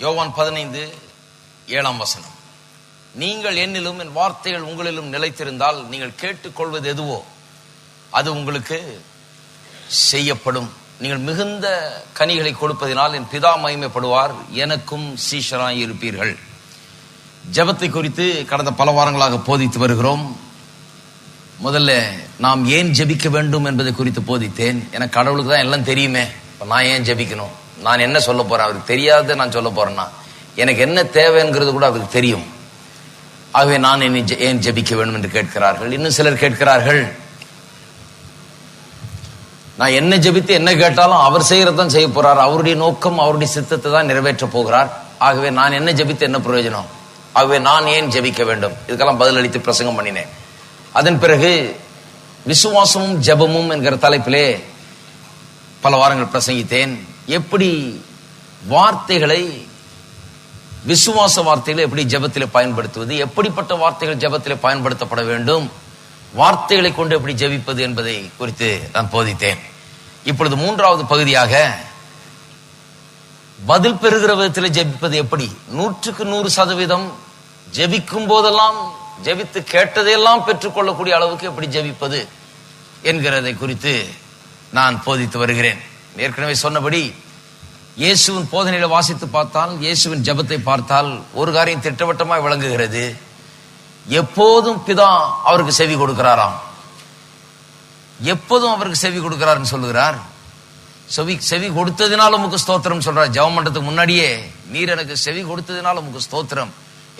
யோவான் 15:7 நீங்கள் என்னிலும் என் வார்த்தைகள் உங்களிலும் நிலைத்திருந்தால் நீங்கள் கேட்டுக்கொள்வது எதுவோ அது உங்களுக்கு செய்யப்படும். நீங்கள் மிகுந்த கனிகளை கொடுப்பதினால் என் பிதா மகிமைப்படுவார், எனக்கும் சீஷராய் இருப்பீர்கள். ஜெபத்தை குறித்து கடந்த பல வாரங்களாக போதித்து வருகிறோம். முதல்ல நாம் ஏன் ஜெபிக்க வேண்டும் என்பதை குறித்து போதித்தேன். எனக்கு கடவுளுக்கு தான் எல்லாம் தெரியுமே, நான் ஏன் ஜெபிக்கணும், நான் என்ன சொல்ல போறேன், அவருக்கு தெரியாத நான் சொல்ல போறேன்னா எனக்கு என்ன தேவைங்கிறது கூட அவருக்கு தெரியும். ஆகவே நான் ஏன் ஜெபிக்க வேண்டும் என்று கேட்கிறார்கள். இன்னும் சிலர் கேட்கிறார்கள், நான் என்ன ஜெபித்து என்ன கேட்டாலும் அவர் செய்யறதான் செய்ய போறார், அவருடைய நோக்கம் அவருடைய சித்தத்தை தான் நிறைவேற்ற போகிறார், ஆகவே நான் என்ன ஜெபித்து என்ன பிரயோஜனம், ஆகவே நான் ஏன் ஜெபிக்க வேண்டும். இதுக்கெல்லாம் பதில் அளித்து பிரசங்கம் பண்ணினேன். அதன் பிறகு விசுவாசமும் ஜெபமும் என்கிற தலைப்பிலே பல வாரங்கள் பிரசங்கித்தேன். எப்படி வார்த்தைகளை, விசுவாச வார்த்தைகளை எப்படி ஜெபத்திலே பயன்படுத்துவது, எப்படிப்பட்ட வார்த்தைகள் ஜெபத்திலே பயன்படுத்தப்பட வேண்டும், வார்த்தைகளை கொண்டு எப்படி ஜெபிப்பது என்பதை குறித்து நான் போதித்தேன். இப்பொழுது மூன்றாவது பகுதியாக பதில் பெறுகிற விதத்தில் ஜெபிப்பது எப்படி, 100% ஜெபிக்கும் போதெல்லாம் ஜெபித்து கேட்டதையெல்லாம் பெற்றுக்கொள்ளக்கூடிய அளவுக்கு எப்படி ஜெபிப்பது என்கிறதை குறித்து நான் போதித்து வருகிறேன். ஏற்கனவே சொன்னபடி இயேசுவின் போதனையில வாசித்து பார்த்தால், இயேசுவின் ஜெபத்தை பார்த்தால் ஒரு காரியம் திட்டவட்டமாய் விளங்குகிறது. எப்போதும் பிதா அவருக்கு செவி கொடுக்கிறாராம். எப்போதும் அவருக்கு செவி கொடுக்கிறார்னு சொல்லுகிறார். செவி கொடுத்ததினால உமக்கு ஸ்தோத்திரம் சொல்றார். ஜெபம் பண்றதுக்கு முன்னாடியே நீர் எனக்கு செவி கொடுத்ததினால உமக்கு ஸ்தோத்திரம்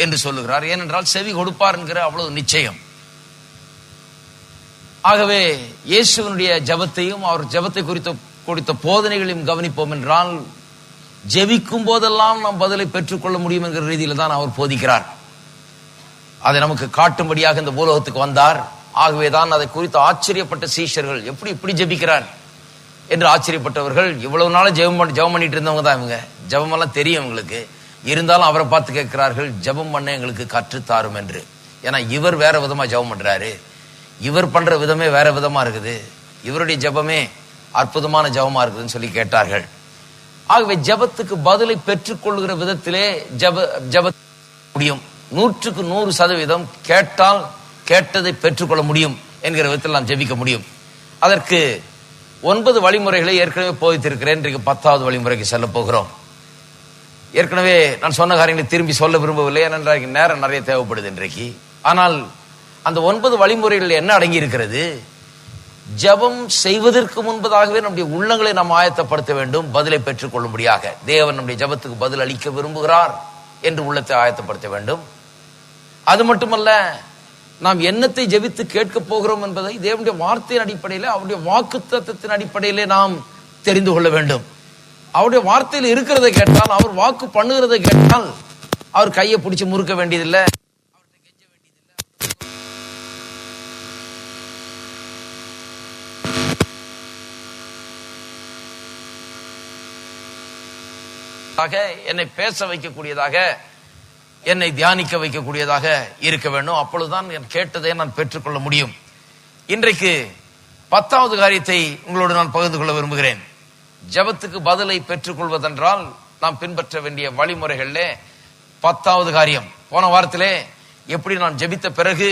என்று சொல்லுகிறார். ஏனென்றால் செவி கொடுப்பார் என்கிற அவ்வளவு நிச்சயம். ஆகவே இயேசுவினுடைய ஜெபத்தையும் அவர் ஜெபத்தை குறித்த போதனைகளையும் கவனிப்போம் என்றால் ஜெபிக்கும் போதெல்லாம் நாம் பதிலை பெற்றுக்கொள்ள முடியும் என்கிற ரீதியில தான் அவர் போதிக்கிறார். அதை நமக்கு காட்டும்படியாக இந்த பூலோகத்துக்கு வந்தார். ஆகவேதான் அதை குறித்து ஆச்சரியப்பட்ட சீஷர்கள், எப்படி இப்படி ஜெபிக்கிறார் என்று ஆச்சரியப்பட்டவர்கள். இவ்வளவு நாள் ஜெபம் பண்ணிட்டு இருந்தவங்க தான் இவங்க. ஜெபமெல்லாம் தெரியும் அவங்களுக்கு. இருந்தாலும் அவரை பார்த்து கேட்கிறார்கள், ஜெபம் பண்ண எங்களுக்கு கற்றுத்தாரும் என்று. ஏன்னா இவர் வேற விதமா ஜெபம் பண்றாரு, இவர் பண்ற விதமே வேற விதமா இருக்குது, இவருடைய ஜெபமே அற்புதமான ஜெபமா இருக்குதுன்னு சொல்லி கேட்டார்கள். ஆகவே ஜெபத்துக்கு பதிலை பெற்றுக்கொள்கிற விதத்திலே ஜெப முடியும். 100% கேட்டால் கேட்டதை பெற்றுக்கொள்ள முடியும் என்கிற விதத்தில் நாம் ஜெபிக்க முடியும். அதற்கு 9 வழிமுறைகளை ஏற்கனவே போதித்திருக்கிறேன். இன்றைக்கு 10வது வழிமுறைக்கு செல்ல போகிறோம். ஏற்கனவே நான் சொன்ன காரியங்களை திரும்பி சொல்ல விரும்பவில்லை, ஏனென்றால் நேரம் நிறைய தேவைப்படுது இன்றைக்கு. ஆனால் அந்த 9 வழிமுறைகள் என்ன அடங்கி இருக்கிறது? ஜெபம் செய்வதற்கு முன்பதாகவே நம்முடைய உள்ளங்களை நாம் ஆயத்தப்படுத்த வேண்டும், பதிலை பெற்றுக் கொள்ளும்படியாக. தேவன் நம்முடைய ஜெபத்துக்கு பதில் அளிக்க விரும்புகிறார் என்று உள்ளத்தை ஆயத்தப்படுத்த வேண்டும். அது மட்டுமல்ல, நாம் என்னத்தை ஜெபித்து கேட்க போகிறோம் என்பதை தேவனுடைய வார்த்தையின் அடிப்படையில், அவருடைய வாக்குத்தத்தத்தின் அடிப்படையிலே நாம் தெரிந்து கொள்ள வேண்டும். அவருடைய வார்த்தையில் இருக்கிறதை கேட்டால், அவர் வாக்கு பண்ணுகிறதை கேட்டால், அவர் கையை பிடிச்சி முறுக்க வேண்டியதில்லை, அவர்கிட்ட கெஞ்ச வேண்டியதில்லை. என்னை பேச வைக்கக்கூடியதாக, என்னை தியானிக்க வைக்கக்கூடியதாக இருக்க வேண்டும். அப்பொழுதுதான் என் கேட்டதை நான் பெற்றுக்கொள்ள முடியும். இன்றைக்கு 10வது காரியத்தை உங்களோடு நான் பகிர்ந்து கொள்ள விரும்புகிறேன். ஜெபத்துக்கு பதிலை பெற்றுக்கொள்வதென்றால் நாம் பின்பற்ற வேண்டிய வழிமுறைகளிலே 10வது காரியம். போன வாரத்திலே எப்படி நான் ஜெபித்த பிறகு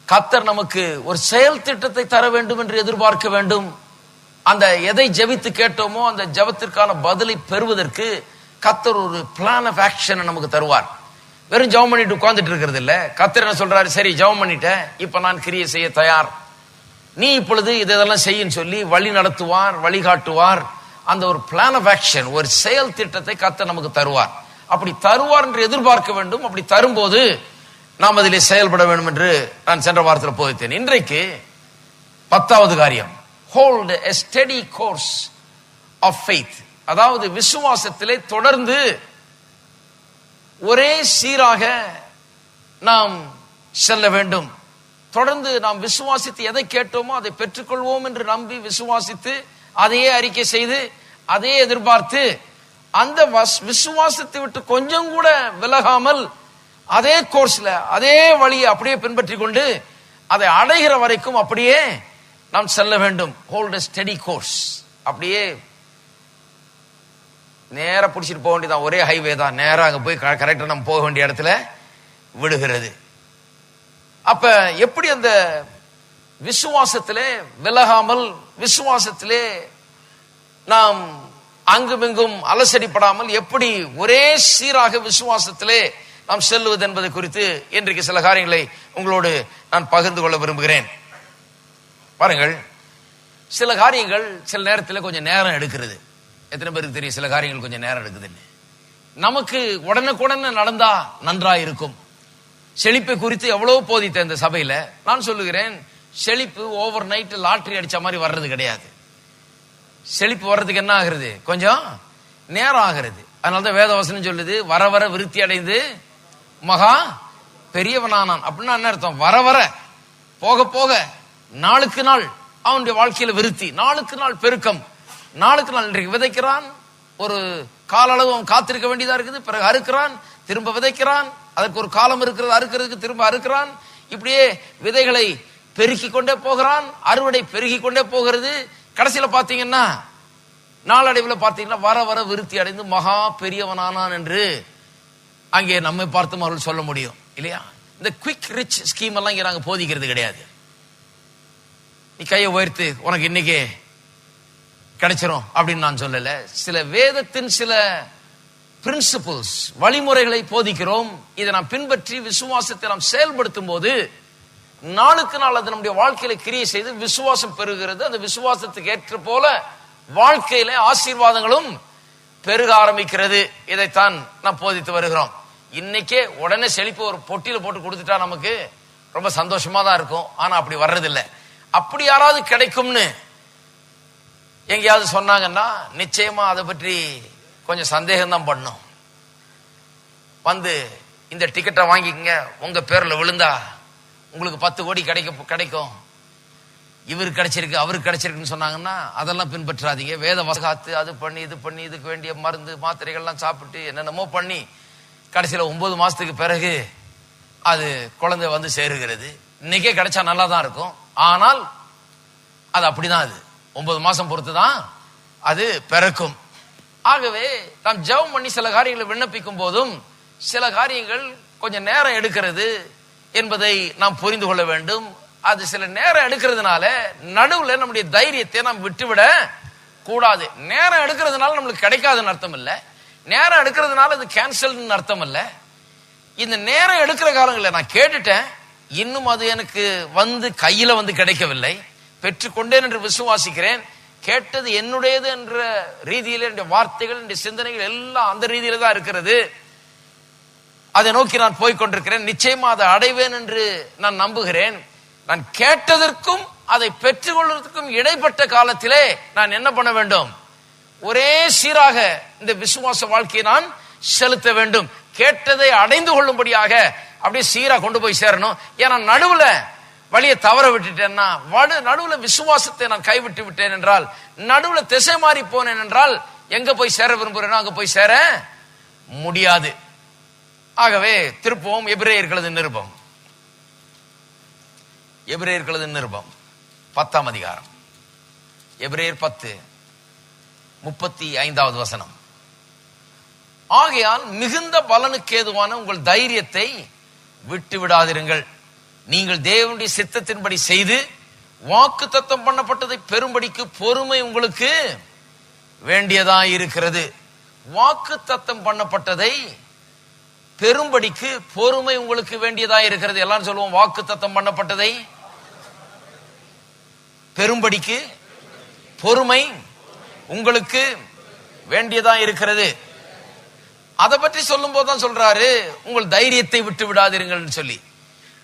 கர்த்தர் நமக்கு ஒரு செயல் திட்டத்தை தர வேண்டும் என்று எதிர்பார்க்க வேண்டும். அந்த எதை ஜெபித்து கேட்டோமோ அந்த ஜெபத்திற்கான பதிலை பெறுவதற்கு கர்த்தர் ஒரு பிளான் ஆஃப் ஆக்ஷன் நமக்கு தருவார். வெறும் ஜெபம் பண்ணிட்டு உட்கார்ந்துட்டு இருக்கிறது இல்ல. கர்த்தர் என்ன சொல்றாரு, சரி ஜெபம் பண்ணிட்டேன், இப்ப நான் கிரியை செய்ய தயார், நீ இப்பொழுது இதெல்லாம் செய்யும் சொல்லி வழி நடத்துவார், வழிகாட்டுவார். அந்த ஒரு பிளான் ஆஃப் ஆக்ஷன், ஒரு செயல் திட்டத்தை கர்த்தர் நமக்கு தருவார். அப்படி தருவார் என்று எதிர்பார்க்க வேண்டும். அப்படி தரும்போது நாம் அதிலே செயல்பட வேண்டும் என்று நான் சென்ற வாரத்தில் போதித்தேன். இன்றைக்கு 10வது காரியம், hold a steady course of faith. அதாவது விசுவாசத்திலே தொடர்ந்து ஒரே சீராக நாம் செல்ல வேண்டும். தொடர்ந்து நாம் விசுவாசித்து எதை கேட்டோமோ அதை பெற்றுக்கொள்வோம் என்று நம்பி விசுவாசித்து அதையே அறிக்கை செய்து அதையே எதிர்பார்த்து அந்த விசுவாசத்தை விட்டு கொஞ்சம் கூட விலகாமல் அதே கோர்ஸ்ல அதே வழியை அப்படியே பின்பற்றி கொண்டு அதை அடைகிற வரைக்கும் அப்படியே நாம் செல்ல வேண்டும். Hold a steady course. அப்படியே நேரா பிடிச்சிட்டு போக வேண்டியதான், ஒரே ஹைவே தான், நேரா அங்க போய் கரெக்டா நம்ம போக வேண்டிய இடத்துல விடுகிறது. அப்ப எப்படி அந்த விசுவாசத்திலே விலகாமல், விசுவாசத்திலே நாம் அங்குமிங்கும் அலசடிப்படாமல் எப்படி ஒரே சீராக விசுவாசத்திலே நாம் செல்வது என்பது குறித்து இன்றைக்கு சில காரியங்களை உங்களோடு நான் பகிர்ந்து கொள்ள விரும்புகிறேன். பாருங்கள், சில காரியங்கள் சில நேரத்தில் கொஞ்சம் நேரம் எடுக்கிறது. எத்தனை பேருக்கு தெரியும் சில காரியங்கள் கொஞ்சம் நேரம் எடுக்குதுன்னு? நமக்கு உடனுக்குடனே நடந்தா நன்றா இருக்கும். செழிப்பை குறித்து எவ்வளவு போதித்த இந்த சபையில நான் சொல்லுகிறேன், செழிப்பு ஓவர் நைட் லாட்டரி அடிச்ச மாதிரி வர்றது கிடையாது. செழிப்பு வர்றதுக்கு என்ன ஆகிறது? கொஞ்சம் நேரம் ஆகிறது. அதனாலதான் வேதவசனம் சொல்லுது, வர வர விருத்தி அடைந்து மகா பெரியவனானான். அப்படின்னா என்ன அர்த்தம்? வர வர, போக போக, நாளுக்கு நாள் அவனுடைய வாழ்க்கையில விருத்தி, நாளுக்கு நாள் பெருக்கம், நாளுக்கு நாள். இன்றைக்கு விதைக்கிறான், ஒரு கால அளவு அவன் காத்திருக்க வேண்டியதா இருக்குது, பிறகு அறுக்கிறான், திரும்ப விதைக்கிறான், அதற்கு ஒரு காலம் இருக்கிறது, அறுக்கிறதுக்கு திரும்ப அறுக்கிறான். இப்படியே விதைகளை பெருக்கி கொண்டே போகிறான், அறுவடை பெருகி கொண்டே போகிறது. கடைசியில பாத்தீங்கன்னா, நாளடைவில் பார்த்தீங்கன்னா வர வர விருத்தி அடைந்து மகா பெரியவனானான் என்று அங்கே நம்மை பார்த்தும் அவர்கள் சொல்ல முடியும் இல்லையா? இந்த குவிக் ரிச் ஸ்கீம் எல்லாம் இங்க நாங்க போதிக்கிறது கிடையாது. நீ கையை உயர்த்து உனக்கு இன்னைக்கு கிடைச்சிரும் அப்படின்னு நான் சொல்லல. சில வேதத்தின் சில பிரின்சிபிள்ஸ், வழிமுறைகளை போதிக்கிறோம். இதை நாம் பின்பற்றி விசுவாசத்தை நாம் செயல்படுத்தும் போது நாளுக்கு நாள் அது நம்முடைய வாழ்க்கையில கிரியை செய்து விசுவாசம் பெறுகிறது. அந்த விசுவாசத்துக்கு ஏற்ற போல வாழ்க்கையில ஆசீர்வாதங்களும் பெருக ஆரம்பிக்கிறது. இதைத்தான் நாம் போதித்து வருகிறோம். இன்னைக்கே உடனே செழிப்பு ஒரு பொட்டியில போட்டு கொடுத்துட்டா நமக்கு ரொம்ப சந்தோஷமா தான் இருக்கும். ஆனா அப்படி வர்றதில்லை. அப்படி யாராவது கிடைக்கும்னு எங்கேயாவது சொன்னாங்கன்னா நிச்சயமா அதை பற்றி கொஞ்சம் சந்தேகம் தான் பண்ணும். வந்து இந்த டிக்கெட்டை வாங்கிக்கங்க, உங்க பேர்ல விழுந்தா உங்களுக்கு 10 கோடி கிடைக்கும், இவருக்கு கிடைச்சிருக்கு அவருக்கு கிடைச்சிருக்குன்னு சொன்னாங்கன்னா அதெல்லாம் பின்பற்றாதீங்க. வேத வசகாத்து அது பண்ணி இது பண்ணி இதுக்கு வேண்டிய மருந்து மாத்திரைகள்லாம் சாப்பிட்டு என்னென்னமோ பண்ணி கடைசியில 9 மாசத்துக்கு பிறகு அது குழந்தை வந்து சேருகிறது. இன்னைக்கே கிடைச்சா நல்லா தான் இருக்கும். ஆனால் அது அப்படிதான், அது 9 மாசம் பொறுத்து தான் அது பிறக்கும். ஆகவே நாம் ஜெபம் பண்ணி சில காரியங்களை விண்ணப்பிக்கும் போதும் சில காரியங்கள் கொஞ்சம் நேரம் எடுக்கிறது என்பதை நாம் புரிந்து கொள்ள வேண்டும். அது சில நேரம் எடுக்கிறதுனால நடுவுல நம்முடைய தைரியத்தை நாம் விட்டுவிட கூடாது. நேரம் எடுக்கிறதுனால நம்மளுக்கு கிடைக்காதுன்னு அர்த்தம் இல்ல, நேரம் எடுக்கிறதுனால அது கேன்சல் அர்த்தம் இல்ல. இந்த நேரம் எடுக்கிற காலங்களில் நான் கேட்டுட்டேன், இன்னும் அது எனக்கு வந்து கையில வந்து கிடைக்கவில்லை, பெற்றுக்கொண்டேன் என்று விசுவாசிக்கிறேன். கேட்டது என்னுடையது என்ற ரீதியில என்னுடைய வார்த்தைகள் என்னுடைய சிந்தனைகள் எல்லாம் அந்த ரீதியில தான் இருக்கிறது. அதை நோக்கி நான் போய்கொண்டிருக்கிறேன். நிச்சயமா அதை அடைவேன் என்று நான் நம்புகிறேன். நான் கேட்டதற்கும் அதை பெற்றுக்கொள்வதற்கும் இடைப்பட்ட காலத்திலே நான் என்ன பண்ண வேண்டும்? ஒரே சீராக இந்த விசுவாச வாழ்க்கையை நான் செலுத்த வேண்டும். கேட்டதை அடைந்து கொள்ளும்படியாக அப்படியே சீரா கொண்டு போய் சேரணும். ஏன்னா நடுவுல வழியை தவற விட்டுட்டேன்னா, நடுவுல விசுவாசத்தை நான் கைவிட்டு விட்டேன் என்றால், நடுவுல திசை மாறி போனேன் என்றால் எங்க போய் சேர விரும்புகிறேனோ அங்க போய் சேர முடியாது. ஆகவே திருப்பவும் எபிரேயர்களது நிருபம், எபிரேயர்களது நிருபம் 10ஆம் அதிகாரம், எபிரேயர் 10:35வது வசனம். ஆகையால் மிகுந்த பலனுக்கு ஏதுவான உங்கள் தைரியத்தை விட்டு விடாதிருங்கள். நீங்கள் தேவனுடைய சித்தத்தின்படி செய்து வாக்கு தத்தம் பண்ணப்பட்டதை பெரும்படிக்கு பொறுமை உங்களுக்கு வேண்டியதா இருக்கிறது. வாக்கு தத்தம் பண்ணப்பட்டதை பெரும்படிக்கு பொறுமை உங்களுக்கு வேண்டியதா இருக்கிறது. எல்லாரும் சொல்லுவோம், வாக்கு தத்தம் பண்ணப்பட்டதை பெரும்படிக்கு பொறுமை உங்களுக்கு வேண்டியதா இருக்கிறது. அதை பற்றி சொல்லும் போதுதான் சொல்றாரு, உங்கள் தைரியத்தை விட்டு விடாதீர்கள் சொல்லி.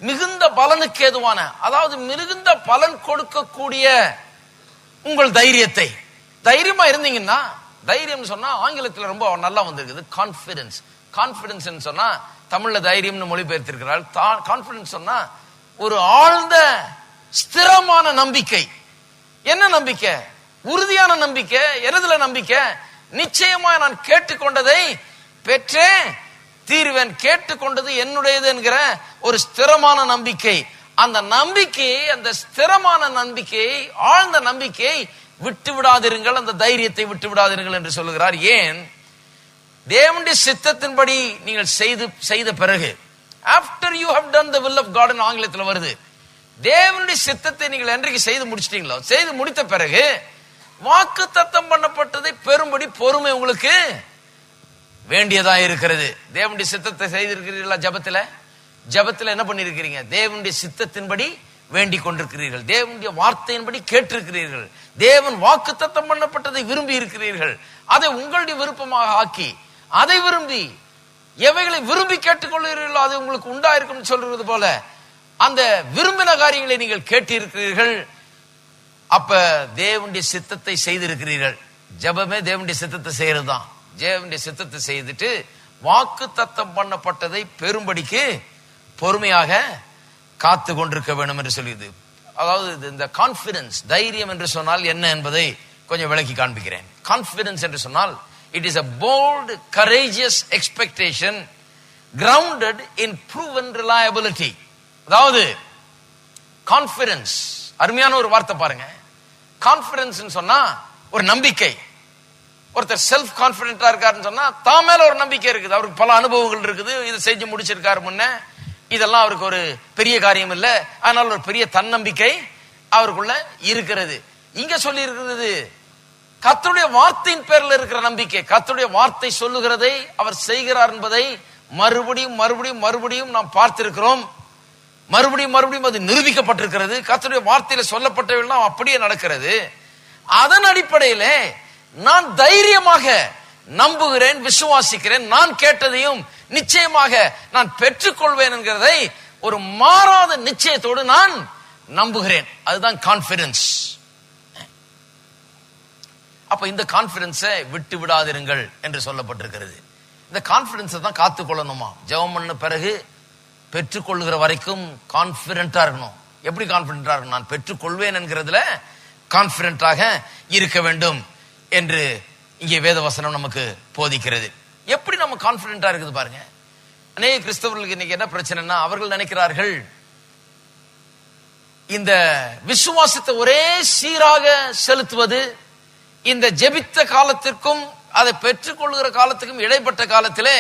மிகுந்த பலனுக்கு ஏதுவான, அதாவது மிகுந்த பலன் கொடுக்கக்கூடிய உங்கள் தைரியத்தை, தைரியமா இருந்தீங்கன்னா, தைரியம் சொன்னா ஆங்கிலத்தில் ரொம்ப நல்லா வந்திருக்குது கான்பிடன்ஸ். கான்பிடன்ஸ் சொன்னா தமிழ்ல தைரியம்னு மொழிபெயர்த்திருக்கிறார். கான்பிடன்ஸ் சொன்னா ஒரு ஆழ்ந்த ஸ்திரமான நம்பிக்கை. என்ன நம்பிக்கை? உறுதியான நம்பிக்கை. எதுல நம்பிக்கை? நிச்சயமா நான் கேட்டுக்கொண்டதை பெற்றேன் தீர்வேன், கேட்டுக்கொண்டது என்னுடையது என்கிற ஒரு ஸ்திரமான நம்பிக்கை. அந்த நம்பிக்கையை, அந்த ஸ்திரமான நம்பிக்கையை, ஆழ்ந்த நம்பிக்கையை விட்டு விடாதிருங்கள், அந்த தைரியத்தை விட்டு விடாதிருங்கள் என்று சொல்லுகிறார். ஏன்? தேவனுடைய சித்தத்தின்படி நீங்கள் செய்த பிறகு, after you have done the will of God ஆங்கிலத்தில் வருது. தேவனுடைய சித்தத்தை நீங்கள் என்றைக்கு செய்து முடிச்சிட்டீங்களோ, செய்து முடித்த பிறகு வாக்குத்தத்தம் பண்ணப்பட்டதை பெறும்படி பொறுமை உங்களுக்கு வேண்டியதா இருக்கிறது. தேவனுடைய சித்தத்தை செய்திருக்கிறீர்களா? ஜபத்துல என்ன பண்ணிருக்கிறீங்க? தேவனுடைய சித்தத்தின்படி வேண்டிக் கொண்டிருக்கிறீர்கள், தேவனுடைய வார்த்தையின்படி கேட்டிருக்கிறீர்கள், தேவன் வாக்குத்தத்தம் பண்ணப்பட்டதை விரும்பி இருக்கிறீர்கள். அதை உங்களுடைய விருப்பமாக ஆக்கி, அதை விரும்பி எவைகளை விரும்பி கேட்டுக்கொள்கிறீர்களோ அது உங்களுக்கு உண்டாயிருக்கும் சொல்றது போல அந்த விரும்பின காரியங்களை நீங்கள் கேட்டிருக்கிறீர்கள். அப்ப தேவனுடைய சித்தத்தை செய்திருக்கிறீர்கள். ஜபமே தேவனுடைய சித்தத்தை செய்யறது தான். தேவனுடைய சித்தத்தை செய்துட்டு வாக்குத்தத்தம் பண்ணப்பட்டதை பெரும்படிக்கு பொறுமையாக காத்து கொண்டிருக்க வேண்டும் என்று சொல்லியது. அதாவது இந்த கான்பிடன்ஸ், தைரியம் என்று சொன்னால் என்ன என்பதை கொஞ்சம் விளக்கி காண்பிக்கிறேன். கான்பிடன்ஸ் என்று சொன்னால் it is a bold, courageous expectation grounded in proven reliability. அதாவது கான்பிடன்ஸ், அருமையான ஒரு வார்த்தை பாருங்க. கான்பிடன்ஸ் சொன்னா ஒரு நம்பிக்கை. ஒருத்தர் செல்ஃப் கான்பிடென்டா இருக்காருன்னு சொன்னா தான் மேல ஒரு நம்பிக்கை இருக்குது, அவருக்கு பல அனுபவங்கள் இருக்குது, இதை செஞ்சு முடிச்சிருக்காரு முன்ன, இதெல்லாம் அவருக்கு ஒரு பெரிய காரியம் இல்ல, அதனால ஒரு பெரிய தன்னம்பிக்கை அவருக்குள்ள இருக்கிறது. இங்க சொல்லி இருக்கிறது கர்த்தருடைய வார்த்தையின் பேர்ல இருக்கிற நம்பிக்கை. கர்த்தருடைய வார்த்தை சொல்லுகிறதை அவர் செய்கிறார் என்பதை மறுபடியும் மறுபடியும் மறுபடியும் நாம் பார்த்திருக்கிறோம். மறுபடியும் மறுபடியும் அது நிரூபிக்கப்பட்டிருக்கிறது. கர்த்தருடைய வார்த்தையில சொல்லப்பட்டவெல்லாம் அப்படியே நடக்கிறது. அதன் அடிப்படையில நான் தைரியமாக நம்புகிறேன், விசுவாசிக்கிறேன், நான் கேட்டதையும் நிச்சயமாக நான் பெற்றுக்கொள்வேன் என்கிறதை ஒரு மாறாத நிச்சயத்தோடு நான் நம்புகிறேன். அதுதான் கான்பிடன்ஸ். அப்ப இந்த கான்பிடன்ஸை விட்டு விடாதிருங்கள் என்று சொல்லப்பட்டிருக்கிறது. இந்த கான்பிடன்ஸை தான் காத்துக்கொள்ளணுமா? ஜெபம் பண்ண பிறகு பெற்றுக்கொள்ளுகிற வரைக்கும் கான்பிடென்டா இருக்கணும். எப்படி கான்பிடென்டா இருக்கணும்? நான் பெற்றுக்கொள்வேன் என்கிறதுல கான்பிடென்டாக இருக்க வேண்டும் என்று இங்கே வேதவசனம் நமக்கு போதிக்கிறது. எப்படி நம்ம கான்பிடென்டா இருக்குது பாருங்க. அநேக கிறிஸ்தவர்களுக்கு இன்னைக்கு என்ன பிரச்சனைனா, அவர்கள் நினைக்கிறார்கள் இந்த விசுவாசத்தை ஒரே சீராக செலுத்துவது, இந்த ஜெபித்த காலத்திற்கும் அதை பெற்றுக்கொள்ளுகிற காலத்துக்கும் இடைப்பட்ட காலத்திலே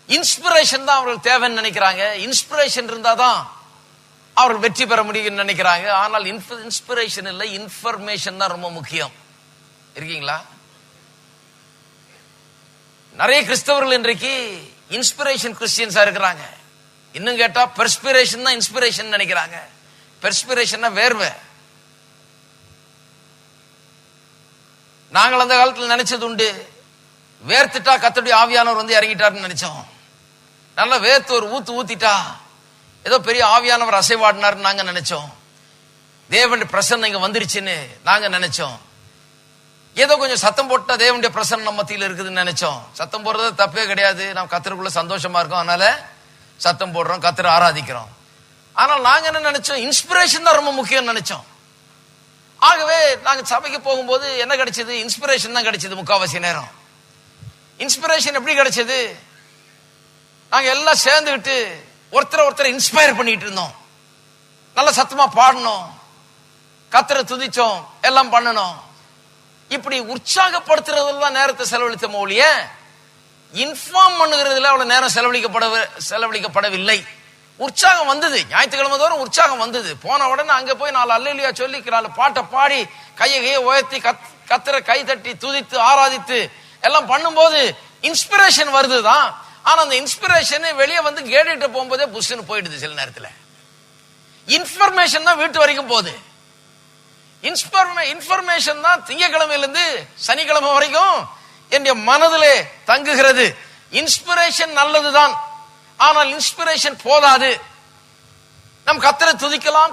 இன்ஸ்பிரேஷன் தான் அவர்கள் தேவைன்னு நினைக்கிறாங்க. இன்ஸ்பிரேஷன் இருந்தாதான் அவர்கள் வெற்றி பெற முடியும்னு நினைக்கிறாங்க. ஆனால் இன்ஸ்பிரேஷன் இல்லை, இன்ஃபர்மேஷன் தான் ரொம்ப முக்கியம். இருக்கீங்களா? நிறைய கிறிஸ்தவர்கள் இன்றைக்கு இன்ஸ்பிரேஷன் கிறிஸ்டியன்ஸா இருக்கிறாங்க. இன்னும் கேட்டா பெர்ஸ்பிரேஷன் தான் இன்ஸ்பிரேஷன் நினைக்கிறாங்க. பெர்ஸ்பிரேஷன் வேர்வை. நாங்கள் அந்த காலத்தில் நினைச்சது உண்டு, வேர்த்துட்டா கர்த்தருடைய ஆவியானவர் வந்து இறங்கிட்டாருன்னு நினைச்சோம். நல்லா வேர்த்து ஒரு ஊத்திட்டா ஏதோ பெரிய ஆவியானவர் அசைவாடினார்னு நாங்க நினைச்சோம். தேவனுடைய பிரசன்னம் இங்க வந்துருச்சுன்னு நாங்க நினைச்சோம். ஏதோ கொஞ்சம் சத்தம் போட்டா தேவனுடைய பிரசன்னம் நம்ம மத்தியில் இருக்குதுன்னு நினைச்சோம். சத்தம் போடுறது தப்பே கிடையாது, நாம் கர்த்தருக்குள்ள சந்தோஷமா இருக்கோம், அதனால சத்தம் போடுறோம், கர்த்தரை ஆராதிக்கிறோம். ஆனால் நாங்க என்ன நினைச்சோம்? இன்ஸ்பிரேஷன் தான் ரொம்ப முக்கியம் நினைச்சோம். ஆகவே நாங்க சபைக்கு போகும்போது என்ன கிடைச்சது? இன்ஸ்பிரேஷன் தான் கிடைச்சது. முக்காவாசி நேரம் இன்ஸ்பிரேஷன் எப்படி கிடைச்சது? நாங்க எல்லாம் சேர்ந்துக்கிட்டு ஒருத்தரை இன்ஸ்பயர் பண்ணிட்டு இருந்தோம். நல்ல சத்தமா பாடணும், கர்த்தரை துதிச்சோம், எல்லாம் பண்ணணும். இப்படி உற்சாகப்படுத்துறதுல நேரத்தை செலவழித்த மொழிய இன்ஃபார்ம் பண்ணுகிறதுல அவ்வளவு நேரம் செலவழிக்கப்படவில்லை. உற்சாகம் வந்தது, ஞாயிற்றுக்கிழமை தோறும் உற்சாகம் வந்தது. போன உடனே அங்க போய் 4 அல்லேலூயா சொல்லி 4 பாட்டை பாடி கையை உயர்த்தி கர்த்தரை கை தட்டி துதித்து ஆராதித்து எல்லாம் பண்ணும்போது இன்ஸ்பிரேஷன் வருதுதான். ஆனா அந்த இன்ஸ்பிரேஷன் வெளியே வந்து கேட்டுட்டு போகும்போதே புஷ்னு போயிடுது. சில நேரத்தில் இன்ஃபர்மேஷன் தான் வீட்டு வரைக்கும் போகுது. இன்ஃபர்மேஷன் தான் திங்கக்கிழமையிலிருந்து சனிக்கிழமை வரைக்கும் என்னுடைய மனதிலே தங்குகிறது. இன்ஸ்பிரேஷன் நல்லதுதான், ஆனால் இன்ஸ்பிரேஷன் போதாது. நம் கர்த்தரை துதிக்கலாம்,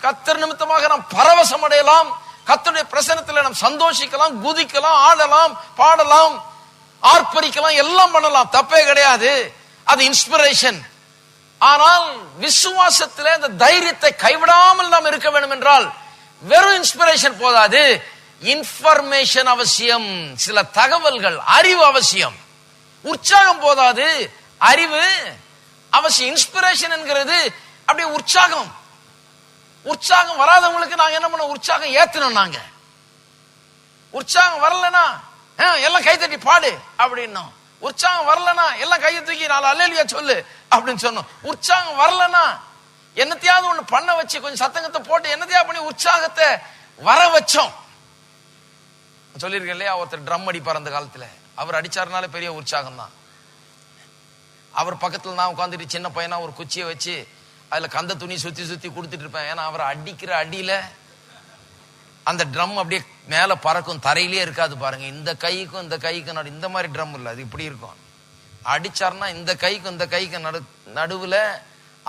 கர்த்தர் நிமித்தமாக நாம் பரவசம் அடையலாம், கர்த்தருடைய பிரசன்னத்தில் நாம் சந்தோஷிக்கலாம், குதிக்கலாம், ஆடலாம், பாடலாம், ஆர்ப்பரிக்கலாம், எல்லாம் பண்ணலாம், தப்பே கிடையாது. அது இன்ஸ்பிரேஷன். ஆனால் விசுவாசத்தில் அந்த தைரியத்தை கைவிடாமல் நாம் இருக்க வேண்டும் என்றால் வெறும் இன்ஸ்பிரேஷன் போதாது, இன்ஃபர்மேஷன் அவசியம். சில தகவல்கள், அறிவு அவசியம். உற்சாகம் போதாது, அறிவு அவசியம். இன்ஸ்பிரேஷன் என்கிறது அப்படியே உற்சாகம். வராதவங்களுக்கு நாங்க என்ன பண்ண? உற்சாகம் ஏத்தணும். நாங்க உற்சாகம் வரலனா எல்லாம் கை தட்டி பாடு அப்படின்னோம். உற்சாகம் வரலனா எல்லாம் கையை தூக்கி 4 அல்லேலூயா சொல்லு அப்படின்னு சொன்னோம். உற்சாகம் வரலனா என்னத்தையாவது ஒண்ணு பண்ண வச்சு கொஞ்சம் சத்தங்கத்தை போட்டு என்னத்தையா பண்ணி உற்சாகத்தை வர வச்சோம். சொல்லியிருக்கேன் இல்லையா, ஒருத்தர் ட்ரம் அடிப்பார் அந்த காலத்துல. அவர் அடிச்சாருனாலே பெரிய உற்சாகம் தான். அவர் பக்கத்துல நான் உட்காந்துட்டு சின்ன பையனா ஒரு குச்சியை வச்சு அதுல கந்த துணி சுத்தி சுத்தி கொடுத்துட்டு இருப்பேன். ஏன்னா அவர் அடிக்கிற அடியில அந்த ட்ரம் அப்படியே மேல பறக்கும், தரையிலே இருக்காது பாருங்க. இந்த கைக்கும் இந்த கைக்கும் இந்த மாதிரி ட்ரம் இல்லை, அது இப்படி இருக்கும். அடிச்சாருன்னா இந்த கைக்கும் இந்த கைக்கும் நடுவுல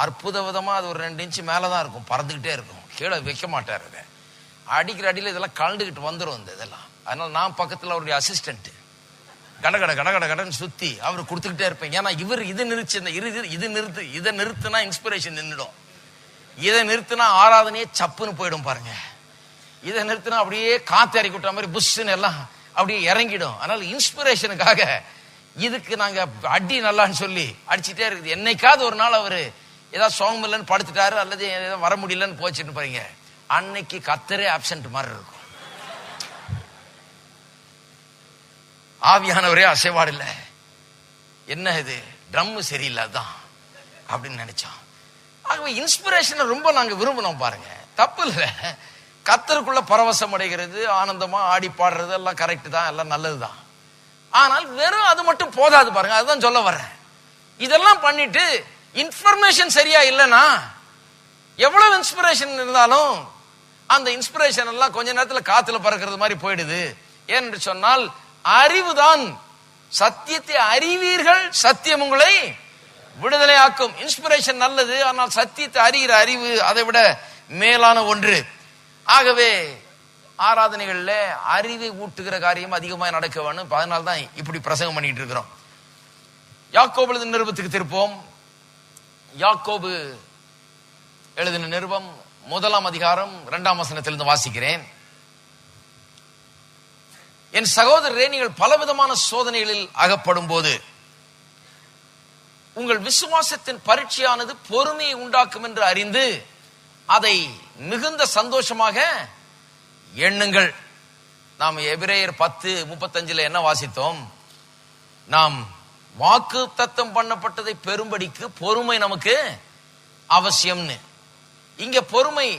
அற்புத விதமா அது ஒரு 2 இன்ச்சு மேலதான் இருக்கும், பறந்துகிட்டே இருக்கும், கீழே வைக்க மாட்டாரு. அடிக்கிற அடியில இதெல்லாம் கலந்துகிட்டு வந்துடும் இந்த இதெல்லாம். அதனால நான் பக்கத்துல அவருடைய அசிஸ்டன்ட் கடன்னு சுத்தி அவரு கொடுத்துக்கிட்டே இருப்பேன். ஏன்னா இவர் இது நிறுத்தி இதை நிறுத்தினா இன்ஸ்பிரேஷன் நின்றுடும், இதை நிறுத்தினா ஆராதனையே சப்புன்னு போயிடும் பாருங்க. இதை நிறுத்தினா அப்படியே காத்து இறக்கி விட்ட மாதிரி புஷ்ன்னு எல்லாம் அப்படியே இறங்கிடும். அதனால இன்ஸ்பிரேஷனுக்காக இதுக்கு நாங்க அடி நல்லான்னு சொல்லி அடிச்சுட்டே இருக்குது. என்னைக்காவது ஒரு நாள் அவரு ஏதாவது சோகம் இல்லைன்னு படுத்துட்டாரு அல்லது ஏதாவது வர முடியலன்னு போச்சுன்னு பாருங்க, அன்னைக்கு கத்தரே ஆப்சென்ட் மாதிரி இருக்கும். ஆவியானவரே அசைவாடு இல்ல, என்ன இது ட்ரம் சரியில்லாதான் அப்படின்னு நினைச்சோம். ஆகவே இன்ஸ்பிரேஷனை ரொம்ப நாங்க விரும்பினோம் பாருங்க, தப்பு இல்ல. கத்தருக்குள்ள பரவசம் அடைகிறது, ஆனந்தமா ஆடி பாடுறது எல்லாம் கரெக்ட் தான், எல்லாம் நல்லதுதான். ஆனால் வெறும் அது மட்டும் போதாது பாருங்க. அதுதான் சொல்ல வர்றேன். இதெல்லாம் பண்ணிட்டு இன்ஃபர்மேஷன் சரியா இல்லைன்னா எவ்வளவு இன்ஸ்பிரேஷன் இருந்தாலும் அந்த இன்ஸ்பிரேஷன் எல்லாம் கொஞ்ச நேரத்துல காத்துல பறக்கிறது மாதிரி போயிடுது. ஏனென்று சொன்னால் அறிவுதான், சத்தியத்தை அறிவீர்கள், சத்தியம் உங்களை விடுதலை ஆக்கும். இன்ஸ்பிரேஷன் நல்லது, ஆனால் சத்தியத்தை அறிகிற அறிவு அதை விட மேலான ஒன்று. ஆகவே ஆராதனைகள்ல அறிவை ஊட்டுகிற காரியம் அதிகமாக நடக்க வேணும். அதனால தான் இப்படி பிரசங்கம் பண்ணிட்டு இருக்கிறோம். யாக்கோபு எழுதின நிருபத்துக்கு திருப்போம். யாக்கோபு எழுதின நிருபம் 1ஆம் அதிகாரம் 2ஆம் வசனத்திலிருந்து வாசிக்கிறேன். என் சகோதரரே, நீங்கள் பலவிதமான சோதனைகளில் அகப்படும் போது உங்கள் விசுவாசத்தின் பரீட்சையானது பொறுமையை உண்டாக்கும் என்று அறிந்து அதை மிகுந்த சந்தோஷமாக எண்ணுங்கள். நாம் எபிரேயர் 10:35 என்ன வாசித்தோம்? நாம் வாக்கு தத்தம் பண்ணப்பட்டதை பெறும்படிக்கு பொறுமை நமக்கு அவசியம்னு. இங்க பொறுமை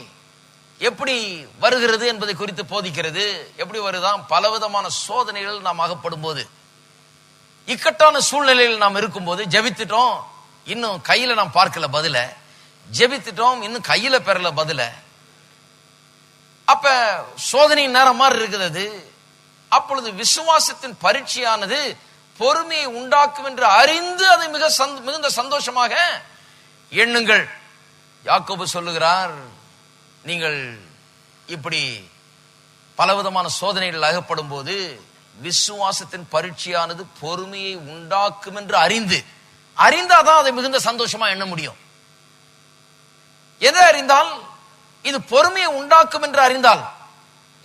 எப்படி வருகிறது என்பதை குறித்து போதிக்கிறது. எப்படி வருதான்? பலவிதமான சோதனைகள் நாம் அகப்படும் போது, இக்கட்டான சூழ்நிலையில் நாம் இருக்கும் போது, ஜெபித்துட்டோம் இன்னும் கையில நாம் பார்க்கல பதில, ஜெபித்துட்டோம் இன்னும் கையில பெறல பதில, அப்ப சோதனையின் நேரம் மாதிரி இருக்குது. அப்பொழுது விசுவாசத்தின் பரீட்சையானது பொறுமையை உண்டாக்கும் என்று அறிந்து அதை மிகுந்த சந்தோஷமாக எண்ணுங்கள். யாக்கோபு சொல்லுகிறார், நீங்கள் இப்படி பலவிதமான சோதனைகள் அகப்படும் போது விசுவாசத்தின் பரீட்சையானது பொறுமையை உண்டாக்கும் என்று அறிந்தாதான் அதை மிகுந்த சந்தோஷமா எண்ண முடியும். எதை அறிந்தால்? இது பொறுமையை உண்டாக்கும் என்று அறிந்தால்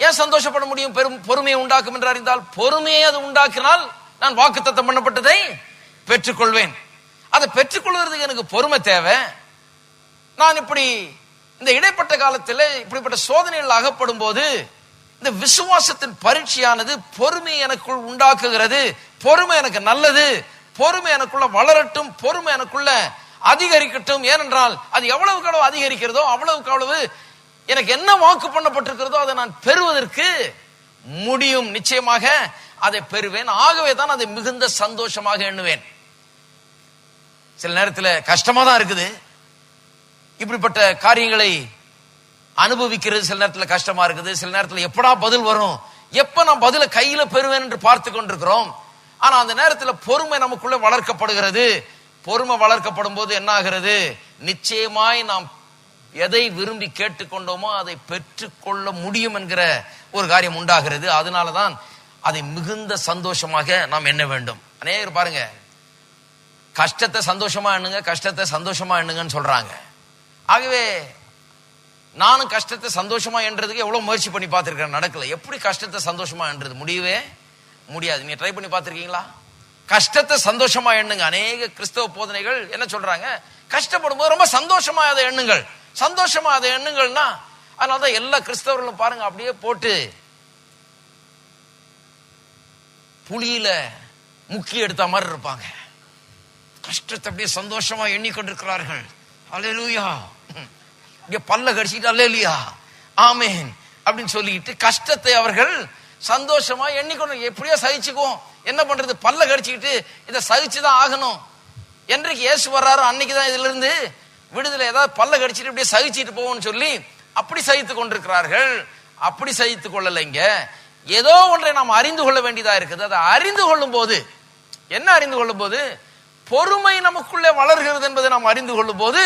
ஏன் சந்தோஷப்பட முடியும்? பொறுமையை உண்டாக்கும் என்று அறிந்தால், பொறுமையை அது உண்டாக்கினால் நான் வாக்குத்தத்தம் பண்ணப்பட்டதை பெற்றுக்கொள்வேன். அதை பெற்றுக்கொள்வதற்கு எனக்கு பொறுமை தேவை. நான் இப்படி இந்த இடைப்பட்ட காலத்தில் இப்படிப்பட்ட சோதனைகள் அகப்படும் போது இந்த விசுவாசத்தின் பரீட்சையானது பொறுமை எனக்குள் உண்டாக்குகிறது. பொறுமை எனக்கு நல்லது, பொறுமை எனக்குள்ள வளரட்டும், பொறுமை எனக்குள்ள அதிகரிக்கட்டும். ஏனென்றால் அது எவ்வளவுக்கு அளவு அதிகரிக்கிறதோ அவ்வளவுக்கு அளவு எனக்கு என்ன வாக்கு பண்ணப்பட்டிருக்கிறதோ அதை நான் பெறுவதற்கு முடியும். நிச்சயமாக அதை பெறுவேன். ஆகவே தான் அதை மிகுந்த சந்தோஷமாக எண்ணுவேன். சில நேரத்தில் கஷ்டமா தான் இருக்குது, இப்படிப்பட்ட காரியங்களை அனுபவிக்கிறது சில நேரத்தில் கஷ்டமா இருக்குது. சில நேரத்தில் எப்படா பதில் வரும், எப்ப நான் பதில கையில பெறுவேன் என்று பார்த்து கொண்டிருக்கிறோம். ஆனா அந்த நேரத்தில் பொறுமை நமக்குள்ள வளர்க்கப்படுகிறது. பொறுமை வளர்க்கப்படும் போது என்ன ஆகிறது? நிச்சயமாய் நாம் எதை விரும்பி கேட்டுக்கொண்டோமோ அதை பெற்றுக்கொள்ள முடியும் என்கிற ஒரு காரியம் உண்டாகிறது. அதனாலதான் அதை மிகுந்த சந்தோஷமாக நாம் எண்ண வேண்டும். அநேகர் பாருங்க, கஷ்டத்தை சந்தோஷமா எண்ணுங்க, கஷ்டத்தை சந்தோஷமா எண்ணுங்கன்னு சொல்றாங்க. ஆகவே நானும் கஷ்டத்தை சந்தோஷமா என்றதுக்கு எவ்வளவு முயற்சி பண்ணி பார்த்திருக்கேன், நடக்கல. எப்படி கஷ்டத்தை சந்தோஷமா என்றது? முடியவே முடியாது. நீங்க ட்ரை பண்ணி பார்த்திருக்கீங்களா? கஷ்டத்தை சந்தோஷமா எண்ணுங்க. அநேக கிறிஸ்தவ போதனைகள் என்ன சொல்றாங்க? கஷ்டப்படும் போது ரொம்ப சந்தோஷமா அதை எண்ணுங்கள், சந்தோஷமா அதை எண்ணுங்கள்னா. அதனாலதான் எல்லா கிறிஸ்தவர்களும் பாருங்க அப்படியே போட்டு புளியில முக்கிய எடுத்த மாதிரி இருப்பாங்க. கஷ்டத்தை அப்படியே சந்தோஷமா எண்ணிக்கொண்டிருக்கிறார்கள். அல்லேலூயா. இங்க பல்ல கடிச்சிட்டு அல்லேலூயா ஆமென் அப்படின்னு சொல்லிட்டு கஷ்டத்தை அவர்கள் சந்தோஷமா எண்ணிக்கொண்டு, எப்படியோ சகிச்சுக்குவோம், என்ன பண்றது, பல்ல கடிச்சுக்கிட்டு இதை சகிச்சுதான் ஆகணும். என்றைக்கு இயேசு வர்றாரோ அன்னைக்குதான் இதுல இருந்து விடுதலை. ஏதாவது பல்ல கடிச்சிட்டு இப்படியே சகிச்சுட்டு போவோம்னு சொல்லி அப்படி சகித்து கொண்டிருக்கிறார்கள். அப்படி சகித்து கொள்ளலைங்க. ஏதோ ஒன்றை நாம் அறிந்து கொள்ள வேண்டியதா இருக்குது. அதை அறிந்து கொள்ளும் போது என்ன அறிந்து கொள்ளும் போது பொறுமை நமக்குள்ளே வளர்கிறது என்பதை நாம் அறிந்து கொள்ளும் போது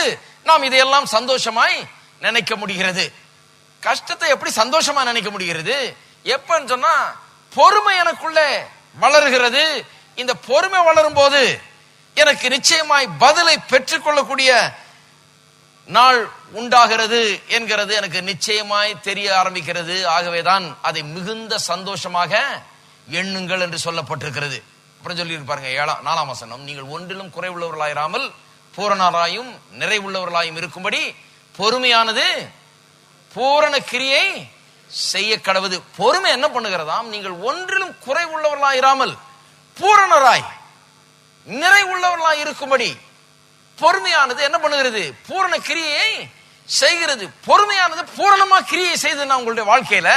நாம் இதையெல்லாம் சந்தோஷமாய் நினைக்க முடிகிறது. கஷ்டத்தை எப்படி சந்தோஷமா நினைக்க முடிகிறது? எப்பன்னு சொன்னா பொறுமை எனக்குள்ளே வளர்கிறது. இந்த பொறுமை வளரும் போது எனக்கு நிச்சயமாய் பதிலை பெற்றுக்கொள்ளக்கூடிய நாள் உண்டாகிறது என்கிறது எனக்கு நிச்சயமாய் தெரிய ஆரம்பிக்கிறது. ஆகவேதான் அதை மிகுந்த சந்தோஷமாக எண்ணுங்கள் என்று சொல்லப்பட்டிருக்கிறது. அப்புறம் சொல்லி இருப்பாருங்க 4ஆம் வசனம், நீங்கள் ஒன்றிலும் குறைவுள்ளவர்களாயிராமல் பூரணராயும் நிறைவுள்ளவர்களாயும் இருக்கும்படி பொறுமையானது பூரண கிரியை செய்ய கடவுது. பொறுமை என்ன பண்ணுகிறதாம்? நீங்கள் ஒன்றிலும் குறைவுள்ளவர்களாயிராமல் பூரணராய் நிறைவுள்ளவர்களாய் இருக்கும்படி பொறுமையானது என்ன பண்ணுகிறது? பூரண கிரியை செய்கிறது. பொறுமையானது பூரணமா கிரியை செய்து உங்களுடைய வாழ்க்கையில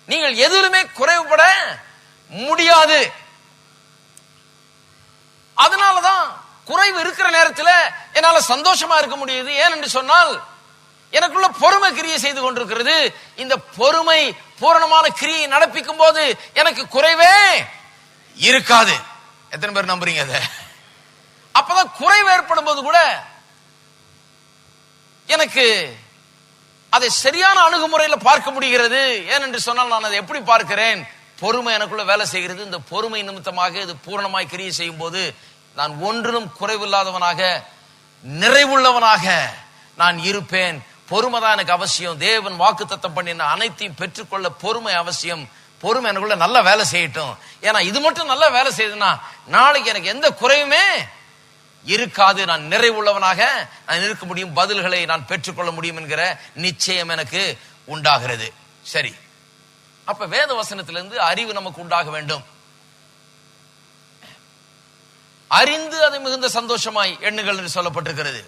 நீங்கள் எதிலுமே குறைவுபட முடியாது. அதனாலதான் குறைவு இருக்கிற நேரத்தில் என்னால சந்தோஷமா இருக்க முடியுது. ஏன் என்று சொன்னால் எனக்குள்ள பொறுமை கிரியை செய்து கொண்டிருக்கிறது. இந்த பொறுமை பூரணமான கிரியை நடப்பிக்கும் போது எனக்கு குறைவே இருக்காது. எத்தனை பேர் நம்புறீங்க அதை? அப்பதான் குறைவு ஏற்படும் போது கூட எனக்கு அதை சரியான அணுகுமுறையில் பார்க்க முடிகிறது. ஏன் என்று சொன்னால் நான் அதை எப்படி பார்க்கிறேன்? பொறுமை எனக்குள்ள வேலை செய்கிறது. இந்த பொறுமை நிமித்தமாக இது பூரணமாய் கிரியை செய்யும் போது நான் ஒன்றிலும் குறைவில்லாதவனாக நிறைவுள்ளவனாக நான் இருப்பேன். பொறுமை தான் எனக்கு அவசியம். தேவன் வாக்குத்தத்தம் பண்ணின அனைத்தையும் பெற்றுக்கொள்ள பொறுமை அவசியம். பொறுமை எனக்குள்ள நல்லா வேலை செய்யட்டும். ஏன்னா இது மட்டும் நல்லா வேலை செய்யுதுன்னா நாளைக்கு எனக்கு எந்த குறையுமே இருக்காது. நான் நிறைவுள்ளவனாக நான் இருக்க முடியும். பதில்களை நான் பெற்றுக்கொள்ள முடியும் என்கிற நிச்சயம் எனக்கு உண்டாகிறது. சரி, அப்ப வேத வசனத்திலிருந்து அறிவு நமக்கு உண்டாக வேண்டும். அறிந்து அதை மிகுந்த சந்தோஷமாய் எண்ணுங்கள் என்று சொல்லப்பட்டிருக்கிறது.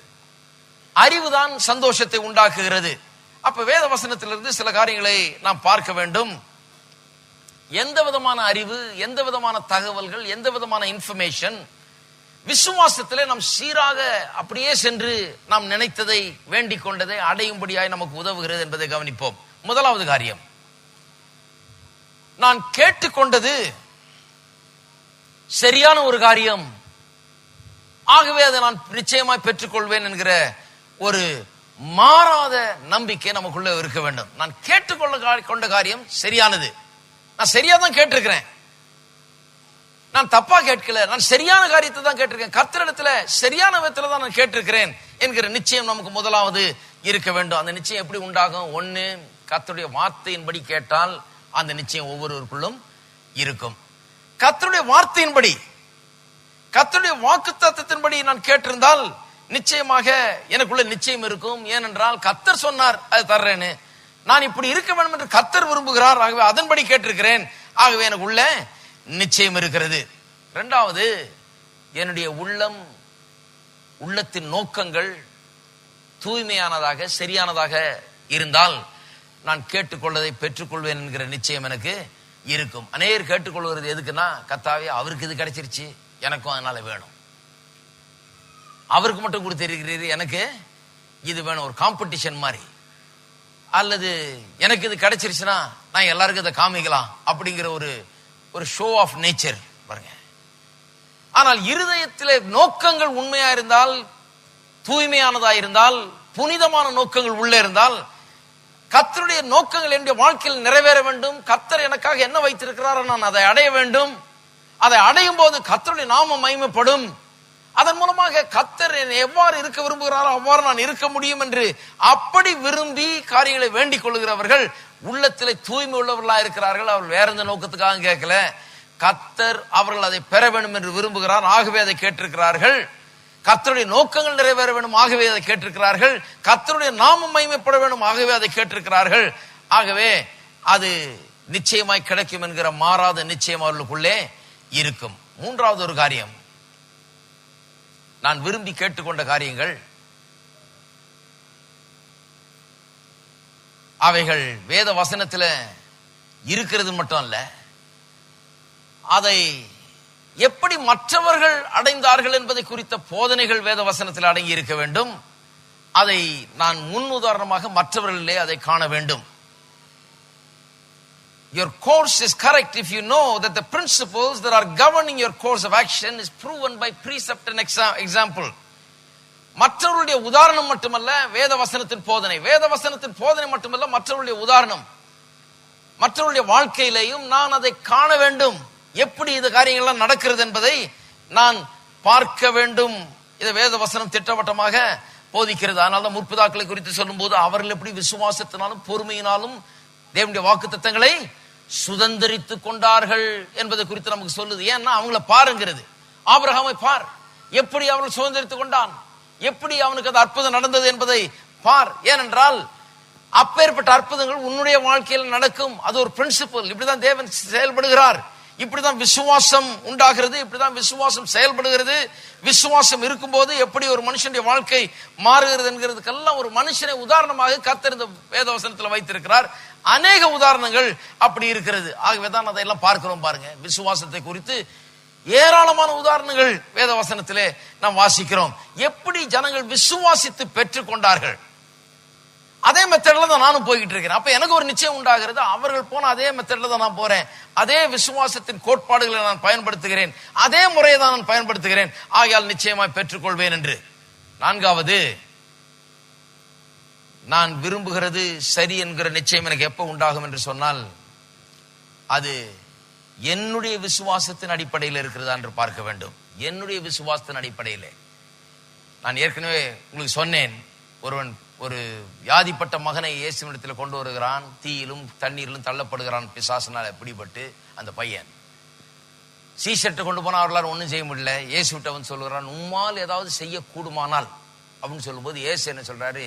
அறிவுதான் சந்தோஷத்தை உண்டாக்குகிறது. அப்ப வேத வசனத்திலிருந்து சில காரியங்களை நாம் பார்க்க வேண்டும். எந்த விதமான அறிவு, எந்த விதமான தகவல்கள், எந்த விதமான இன்ஃபர்மேஷன் விசுவாசத்திலே நாம் சீராக அப்படியே சென்று நாம் நினைத்ததை வேண்டிக் கொண்டதை அடையும்படியாய் நமக்கு உதவுகிறது என்பதை கவனிப்போம். முதலாவது காரியம், நான் கேட்டுக்கொண்டது சரியான ஒரு காரியம், ஆகவே அதை நான் நிச்சயமாய் பெற்றுக்கொள்வேன் என்கிற ஒரு மாறாத நம்பிக்கை நமக்குள்ள இருக்க வேண்டும். நான் கேட்டுக்கொண்ட காரியம் சரியானது. நான் சரியா தான் கேட்டிருக்கிறேன். நான் தப்பா கேட்கல. நான் சரியான காரியத்தை தான் கேட்டிருக்கேன். கர்த்தரிடத்துல சரியான விதத்துல தான் நான் கேட்டிருக்கிறேன் என்கிற நிச்சயம் நமக்கு முதலாவது இருக்க வேண்டும். அந்த நிச்சயம் எப்படி உண்டாகும்? ஒண்ணு, கர்த்தருடைய வார்த்தையின்படி கேட்டால் அந்த நிச்சயம் ஒவ்வொருவருக்குள்ளும் இருக்கும். கர்த்தருடைய வார்த்தையின்படி, கர்த்தருடைய வாக்குத்தத்தத்தின்படி நான் கேட்டிருந்தால் நிச்சயமாக எனக்குள்ள நிச்சயம் இருக்கும். ஏனென்றால் கர்த்தர் சொன்னார் அது தர்றேன்னு. நான் இப்படி இருக்க வேண்டும் என்று கர்த்தர் விரும்புகிறார். ஆகவே அதன்படி கேட்டிருக்கிறேன். ஆகவே எனக்கு உள்ள நிச்சயம் இருக்கிறது. இரண்டாவது, என்னுடைய உள்ளத்தின் நோக்கங்கள் தூய்மையானதாக சரியானதாக இருந்தால் நான் கேட்டுக்கொள்ளதை பெற்றுக்கொள்வேன் என்கிற நிச்சயம் எனக்கு இருக்கும். அநேகர் கேட்டுக்கொள்வது எதுக்குன்னா, கர்த்தாவே அவருக்கு இது கிடைச்சிருச்சு, எனக்கும் அதனால வேணும். அவருக்கு மட்டும் கொடுத்திருக்கிறீர், எனக்கு இது வேணும். ஒரு காம்படிஷன் மாதிரி. அல்லது எனக்கு இது கிடைச்சிருச்சுன்னா நான் எல்லாருக்கும் இதை காமிக்கலாம் அப்படிங்கிற ஒரு ஷோ ஆஃப் நேச்சர் பாருங்க. ஆனால் இருதயத்திலே நோக்கங்கள் உண்மையா இருந்தால், தூய்மையானதா இருந்தால், புனிதமான நோக்கங்கள் உள்ளே இருந்தால், கர்த்தருடைய நோக்கங்கள் என்னுடைய வாழ்க்கையில் நிறைவேற வேண்டும், கர்த்தர் எனக்காக என்ன வைத்திருக்கிறாரோ நான் அதை அடைய வேண்டும். அதை அடையும் போது கர்த்தருடைய நாமம் மகிமைப்படும். அதன் மூலமாக கர்த்தர் எவ்வாறு இருக்க விரும்புகிறாரோ அவ்வாறு நான் இருக்க முடியும் என்று அப்படி விரும்பி காரியங்களை வேண்டிக் கொள்ளுகிறவர்கள் உள்ளத்திலே தூய்மை உள்ளவர்களா இருக்கிறார்கள். அவர்கள் வேற எந்த நோக்கத்துக்காக கேட்கல. கர்த்தர் அவர்கள் அதை பெற வேண்டும் என்று விரும்புகிறார். ஆகவே அதை கேட்டிருக்கிறார்கள். கர்த்தருடைய நோக்கங்கள் நிறைவேற வேண்டும், ஆகவே அதை கேட்டிருக்கிறார்கள். கர்த்தருடைய நாமம் மகிமைப்பட வேண்டும், ஆகவே அதை கேட்டிருக்கிறார்கள். ஆகவே அது நிச்சயமாய் கிடைக்கும் என்கிற மாறாத நிச்சயம் அவர்களுக்குள்ளே இருக்கும். மூன்றாவது ஒரு காரியம், நான் விரும்பி கேட்டுக்கொண்ட காரியங்கள் அவைகள் வேத வசனத்தில் இருக்கிறது மட்டும் அல்ல, அதை எப்படி மற்றவர்கள் அடைந்தார்கள் என்பதை குறித்த போதனைகள் வேத வசனத்தில் அடங்கி இருக்க வேண்டும். அதை நான் முன் உதாரணமாக மற்றவர்களிலே அதை காண வேண்டும். Your course is correct if you know that the principles that are governing your course of action is proven by precept and example. மற்றவருடைய உதாரணம் மட்டுமல்ல வேத வசனத்தின் போதனை, வேத வசனத்தின் போதனை மட்டுமல்ல மற்றவருடைய உதாரணம், மற்றவருடைய வாழ்க்கையிலேயும் நான் அதை காண வேண்டும். எப்படி இந்த காரியங்கள்லாம் நடக்கிறது என்பதை நான் பார்க்க வேண்டும். இதை வேத வசனம் திட்டவட்டமாக போதிக்கிறது. அதனால முற்பிதாக்களை குறித்து சொல்லும் போது அவர்கள் எப்படி விசுவாசத்தினாலும் பொறுமையினாலும் தேவனுடைய வாக்குத்தத்தங்களை சுதந்திரித்துக் கொண்டார்கள் என்பதை குறித்து நமக்கு சொல்லுது. ஏன்னா அவங்கள பாருங்கிறது. ஆபிரகாமை பார், எப்படி அவர்கள் சுதந்திரித்துக் கொண்டான், எப்படி அவனுக்கு அந்த அற்புதம் நடந்தது என்பதை பார். ஏனென்றால் அப்பேற்பட்ட அற்புதங்கள் உன்னுடைய வாழ்க்கையில் நடக்கும். அது ஒரு பிரின்சிபல். இப்படிதான் தேவன் செயல்படுகிறார், இப்படிதான் விசுவாசம் உண்டாகிறது, இப்படிதான் விசுவாசம் செயல்படுகிறது. விசுவாசம் இருக்கும்போது எப்படி ஒரு மனுஷனுடைய வாழ்க்கை மாறுகிறது என்கிறதுக்கெல்லாம் ஒரு மனுஷனை உதாரணமாக கர்த்தர் இந்த வேதவசனத்தில் வைத்திருக்கிறார். அநேக உதாரணங்கள் அப்படி இருக்கிறது. ஆகவேதான் அதையெல்லாம் பார்க்கிறோம். பாருங்க, விசுவாசத்தை குறித்து ஏராளமான உதாரணங்கள் வேதவசனத்திலே நாம் வாசிக்கிறோம். எப்படி ஜனங்கள் விசுவாசித்து பெற்றுக் கொண்டார்கள், அதே மெத்தட்ல தான் நானும் போய்கிட்டு இருக்கிறேன். அப்ப எனக்கு ஒரு நிச்சயம் உண்டாகிறது, அவர்கள் போன அதே மெத்தட்ல தான் நான் போறேன், அதே விசுவாசத்தின் கோட்பாடுகளை நான் பயன்படுத்துகிறேன், அதே முறையை தான் நான் பயன்படுத்துகிறேன், ஆகையால் நிச்சயமாய் பெற்றுக்கொள்வேன் என்று. நான்காவது, நான் விரும்புகிறது சரி என்கிற நிச்சயம் எனக்கு எப்ப உண்டாகும் என்று சொன்னால் அது என்னுடைய விசுவாசத்தின் அடிப்படையில் இருக்கிறதா என்று பார்க்க வேண்டும். என்னுடைய விசுவாசத்தின் அடிப்படையில். நான் ஏற்கனவே உங்களுக்கு சொன்னேன், ஒருவன் ஒரு வியாதிப்பட்ட மகனை இயேசுவிடத்தில் கொண்டு வருகிறான், தீயிலும் தண்ணீரிலும் தள்ளப்படுகிறான் பிசாசினால் பிடிபட்டு. அந்த பையன் சீசர்ட்ட கொண்டு போனா அவர்களால் ஒன்றும் செய்ய முடியல. இயேசுவிட்டவன் சொல்லுகிறான், உம்மால் ஏதாவது செய்யக்கூடுமானால் அப்படின்னு சொல்லும்போது இயேசு என்ன சொல்றாரு,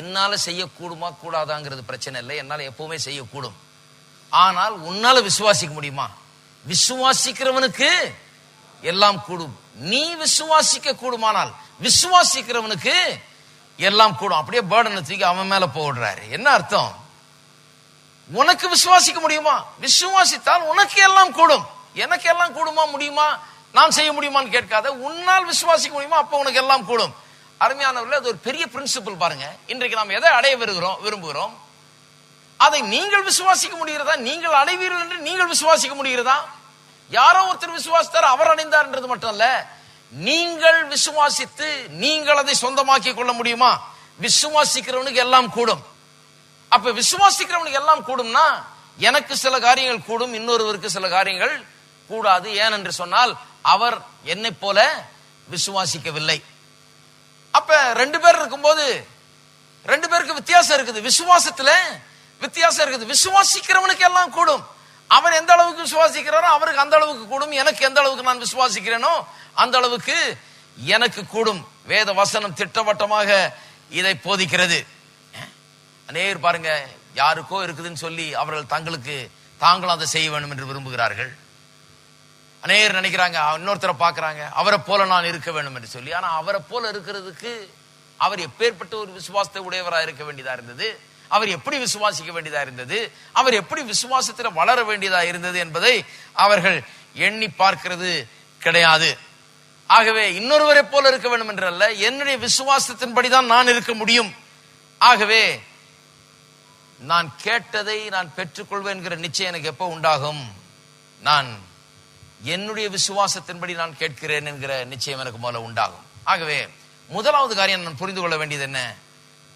என்னால செய்யக்கூடுமா கூடாதாங்கிறது பிரச்சனை இல்லை, என்னால எப்பவுமே செய்யக்கூடும். ஆனால் உன்னால விசுவாசிக்க முடியுமா? விசுவாசிக்கிறவனுக்கு எல்லாம் கூடும். நீ விசுவாசிக்க கூடுமானால் விசுவாசிக்கிறவனுக்கு எல்லாம் கூடும். அப்படியே பேர்டனை தூக்கி அவன் மேல போடுறாரு. என்ன அர்த்தம்? உனக்கு விசுவாசிக்க முடியுமா? விசுவாசித்தால் உனக்கு எல்லாம் கூடும். எனக்கு எல்லாம் கூடுமா, முடியுமா, நான் செய்ய முடியுமான்னு கேட்காத, உன்னால் விசுவாசிக்க முடியுமா, அப்ப உனக்கு எல்லாம் கூடும். அருமையானவர்களே, அது ஒரு பெரிய பிரின்சிபல். பாருங்க, இன்றைக்கு நாம் எதை அடைய விரும்புகிறோம், அதை நீங்கள் விசுவாசிக்க முடிகிறதா? நீங்கள் அடைவீர்கள் என்று நீங்கள் விசுவாசிக்க முடிகிறதா? யாரோ ஒருத்தர் விசுவாசித்தார், அவர் அடைந்தார் என்றது மட்டும் அல்ல, நீங்கள் விசுவாசித்து நீங்கள் அதை சொந்தமாக்கி கொள்ள முடியுமா? விசுவாசிக்கிறவனுக்கு எல்லாம் கூடும். அப்ப விசுவாசிக்கிறவனுக்கு எல்லாம் கூடும்னா எனக்கு சில காரியங்கள் கூடும், இன்னொருவருக்கு சில காரியங்கள் கூடாது. ஏன் என்று சொன்னால் அவர் என்னை போல விசுவாசிக்கவில்லை. அப்ப ரெண்டு பேர் இருக்கும்போது ரெண்டு பேருக்கு வித்தியாசம் இருக்குது, விசுவாசத்துல வித்தியாசம் இருக்குது. விசுவாசிக்கிறவனுக்கு எல்லாம் கூடும். அவர் எந்த அளவுக்கு விசுவாசிக்கிறாரோ அவருக்கு அந்த அளவுக்கு கூடும். எனக்கு எந்த அளவுக்கு நான் விசுவாசிக்கிறேனோ அந்த அளவுக்கு எனக்கு கூடும். வேத வசனம் திட்டவட்டமாக இதை போதிக்கிறது. அநேகர் பாருங்க, யாருக்கோ இருக்குதுன்னு சொல்லி அவர்கள் தாங்களும் அதை செய்ய வேண்டும் என்று விரும்புகிறார்கள். அநேகர் நினைக்கிறாங்க, இன்னொருத்தரை பார்க்கறாங்க, அவரை போல நான் இருக்க வேண்டும் என்று சொல்லி. ஆனா அவரை போல இருக்கிறதுக்கு அவர் எப்பேற்பட்ட ஒரு விசுவாசத்தை உடையவராக இருக்க வேண்டியதா இருந்தது, அவர் எப்படி விசுவாசிக்க வேண்டியதா இருந்தது, அவர் எப்படி விசுவாசத்தில் வளர வேண்டியதா இருந்தது என்பதை அவர்கள் எண்ணி பார்க்கிறது கிடையாது. ஆகவே இன்னொருவரை போல இருக்க வேண்டும் என்றல்ல, என்னுடைய விசுவாசத்தின்படிதான் நான் இருக்க முடியும். ஆகவே நான் கேட்டதை நான் பெற்றுக்கொள்வேன் என்கிற நிச்சயம் எனக்கு எப்ப உண்டாகும்? நான் என்னுடைய விசுவாசத்தின்படி நான் கேட்கிறேன் என்கிற நிச்சயம் எனக்கு முதல்ல உண்டாகும். ஆகவே முதலாவது காரியம் நான் புரிந்து கொள்ள வேண்டியது என்ன?